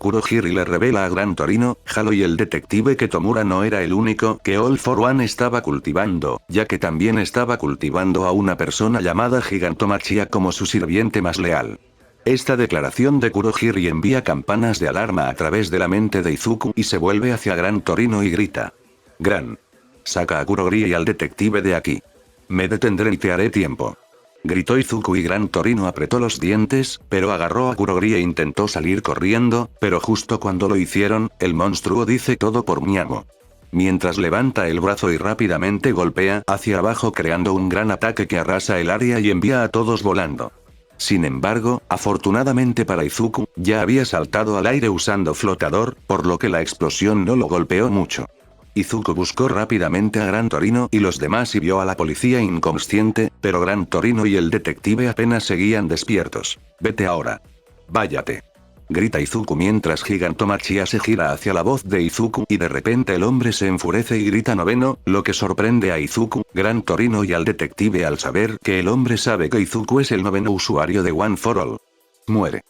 Kurohiri le revela a Gran Torino, Halo y el detective que Tomura no era el único que All for One estaba cultivando, ya que también estaba cultivando a una persona llamada Gigantomachia como su sirviente más leal. Esta declaración de Kurohiri envía campanas de alarma a través de la mente de Izuku y se vuelve hacia Gran Torino y grita. Gran. Saca a Kurohiri y al detective de aquí. Me detendré y te haré tiempo. Gritó Izuku y Gran Torino apretó los dientes, pero agarró a Kurohiri e intentó salir corriendo, pero justo cuando lo hicieron, el monstruo dice todo por mi amo. Mientras levanta el brazo y rápidamente golpea hacia abajo creando un gran ataque que arrasa el área y envía a todos volando. Sin embargo, afortunadamente para Izuku, ya había saltado al aire usando flotador, por lo que la explosión no lo golpeó mucho. Izuku buscó rápidamente a Gran Torino y los demás y vio a la policía inconsciente, pero Gran Torino y el detective apenas seguían despiertos. Vete ahora. Váyate. Grita Izuku mientras Gigantomachia se gira hacia la voz de Izuku y de repente el hombre se enfurece y grita noveno, lo que sorprende a Izuku, Gran Torino y al detective al saber que el hombre sabe que Izuku es el noveno usuario de One for All. Muere.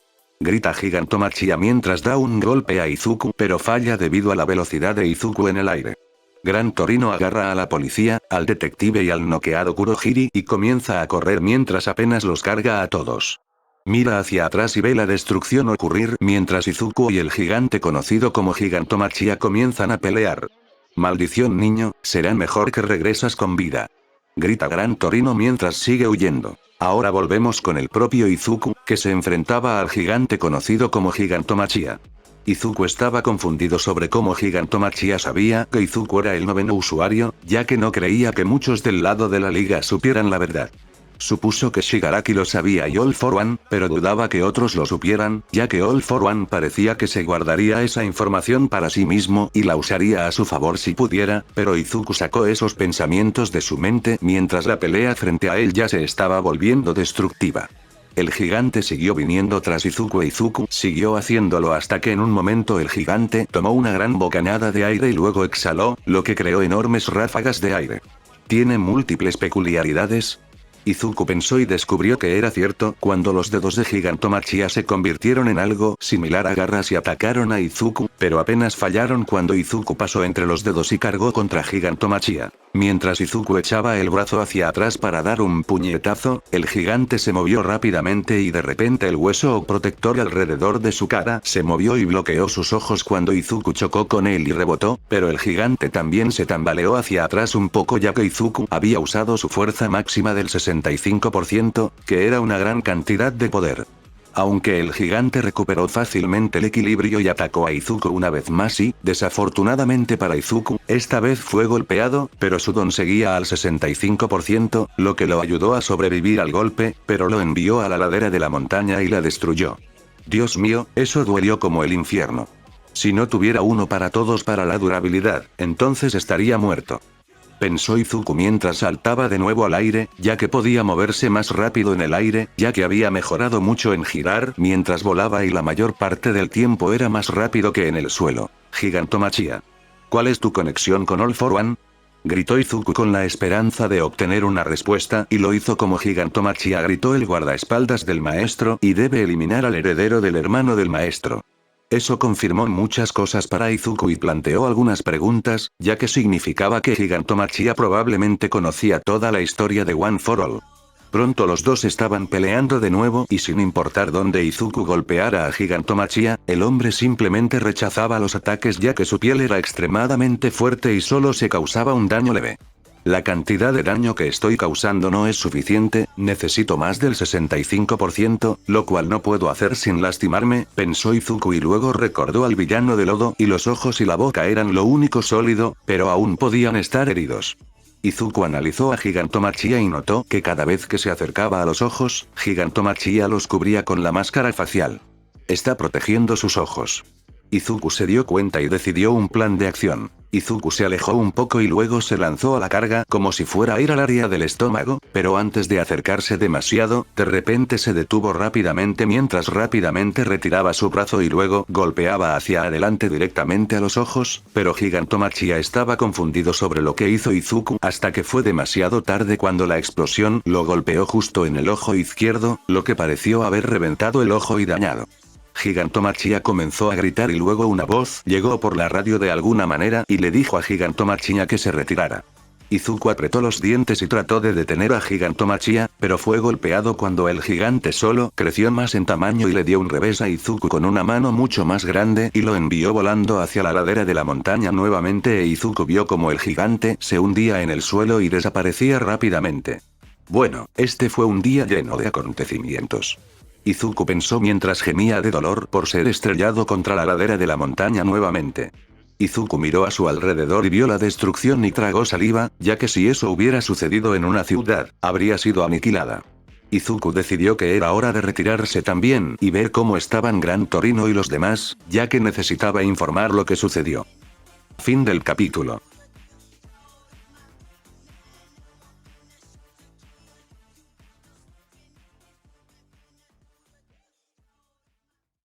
Grita Gigantomachia mientras da un golpe a Izuku pero falla debido a la velocidad de Izuku en el aire. Gran Torino agarra a la policía, al detective y al noqueado Kurohiri y comienza a correr mientras apenas los carga a todos. Mira hacia atrás y ve la destrucción ocurrir mientras Izuku y el gigante conocido como Gigantomachia comienzan a pelear. Maldición niño, será mejor que regresas con vida. Grita Gran Torino mientras sigue huyendo. Ahora volvemos con el propio Izuku, que se enfrentaba al gigante conocido como Gigantomachia. Izuku estaba confundido sobre cómo Gigantomachia sabía que Izuku era el noveno usuario, ya que no creía que muchos del lado de la liga supieran la verdad. Supuso que Shigaraki lo sabía y All for One, pero dudaba que otros lo supieran, ya que All for One parecía que se guardaría esa información para sí mismo y la usaría a su favor si pudiera, pero Izuku sacó esos pensamientos de su mente mientras la pelea frente a él ya se estaba volviendo destructiva. El gigante siguió viniendo tras Izuku e Izuku siguió haciéndolo hasta que en un momento el gigante tomó una gran bocanada de aire y luego exhaló, lo que creó enormes ráfagas de aire. ¿Tiene múltiples peculiaridades? Izuku pensó y descubrió que era cierto cuando los dedos de Gigantomachia se convirtieron en algo similar a garras y atacaron a Izuku, pero apenas fallaron cuando Izuku pasó entre los dedos y cargó contra Gigantomachia. Mientras Izuku echaba el brazo hacia atrás para dar un puñetazo, el gigante se movió rápidamente y de repente el hueso protector alrededor de su cara se movió y bloqueó sus ojos cuando Izuku chocó con él y rebotó, pero el gigante también se tambaleó hacia atrás un poco ya que Izuku había usado su fuerza máxima del 65%, que era una gran cantidad de poder. Aunque el gigante recuperó fácilmente el equilibrio y atacó a Izuku una vez más y, desafortunadamente para Izuku, esta vez fue golpeado, pero su don seguía al 65%, lo que lo ayudó a sobrevivir al golpe, pero lo envió a la ladera de la montaña y la destruyó. Dios mío, eso dolió como el infierno. Si no tuviera uno para todos para la durabilidad, entonces estaría muerto. Pensó Izuku mientras saltaba de nuevo al aire, ya que podía moverse más rápido en el aire, ya que había mejorado mucho en girar mientras volaba y la mayor parte del tiempo era más rápido que en el suelo. Gigantomachia. ¿Cuál es tu conexión con All for One? Gritó Izuku con la esperanza de obtener una respuesta y lo hizo como Gigantomachia gritó el guardaespaldas del maestro y debe eliminar al heredero del hermano del maestro. Eso confirmó muchas cosas para Izuku y planteó algunas preguntas, ya que significaba que Gigantomachia probablemente conocía toda la historia de One for All. Pronto los dos estaban peleando de nuevo y sin importar dónde Izuku golpeara a Gigantomachia, el hombre simplemente rechazaba los ataques ya que su piel era extremadamente fuerte y solo se causaba un daño leve. La cantidad de daño que estoy causando no es suficiente, necesito más del 65%, lo cual no puedo hacer sin lastimarme, pensó Izuku y luego recordó al villano de lodo y los ojos y la boca eran lo único sólido, pero aún podían estar heridos. Izuku analizó a Gigantomachia y notó que cada vez que se acercaba a los ojos, Gigantomachia los cubría con la máscara facial. Está protegiendo sus ojos. Izuku se dio cuenta y decidió un plan de acción. Izuku se alejó un poco y luego se lanzó a la carga como si fuera a ir al área del estómago, pero antes de acercarse demasiado, de repente se detuvo rápidamente mientras rápidamente retiraba su brazo y luego golpeaba hacia adelante directamente a los ojos, pero Gigantomachia estaba confundido sobre lo que hizo Izuku hasta que fue demasiado tarde cuando la explosión lo golpeó justo en el ojo izquierdo, lo que pareció haber reventado el ojo y dañado. Gigantomachia comenzó a gritar y luego una voz llegó por la radio de alguna manera y le dijo a Gigantomachia que se retirara. Izuku apretó los dientes y trató de detener a Gigantomachia, pero fue golpeado cuando el gigante solo creció más en tamaño y le dio un revés a Izuku con una mano mucho más grande y lo envió volando hacia la ladera de la montaña nuevamente e Izuku vio como el gigante se hundía en el suelo y desaparecía rápidamente. Bueno, este fue un día lleno de acontecimientos. Izuku pensó mientras gemía de dolor por ser estrellado contra la ladera de la montaña nuevamente. Izuku miró a su alrededor y vio la destrucción y tragó saliva, ya que si eso hubiera sucedido en una ciudad, habría sido aniquilada. Izuku decidió que era hora de retirarse también y ver cómo estaban Gran Torino y los demás, ya que necesitaba informar lo que sucedió. Fin del capítulo.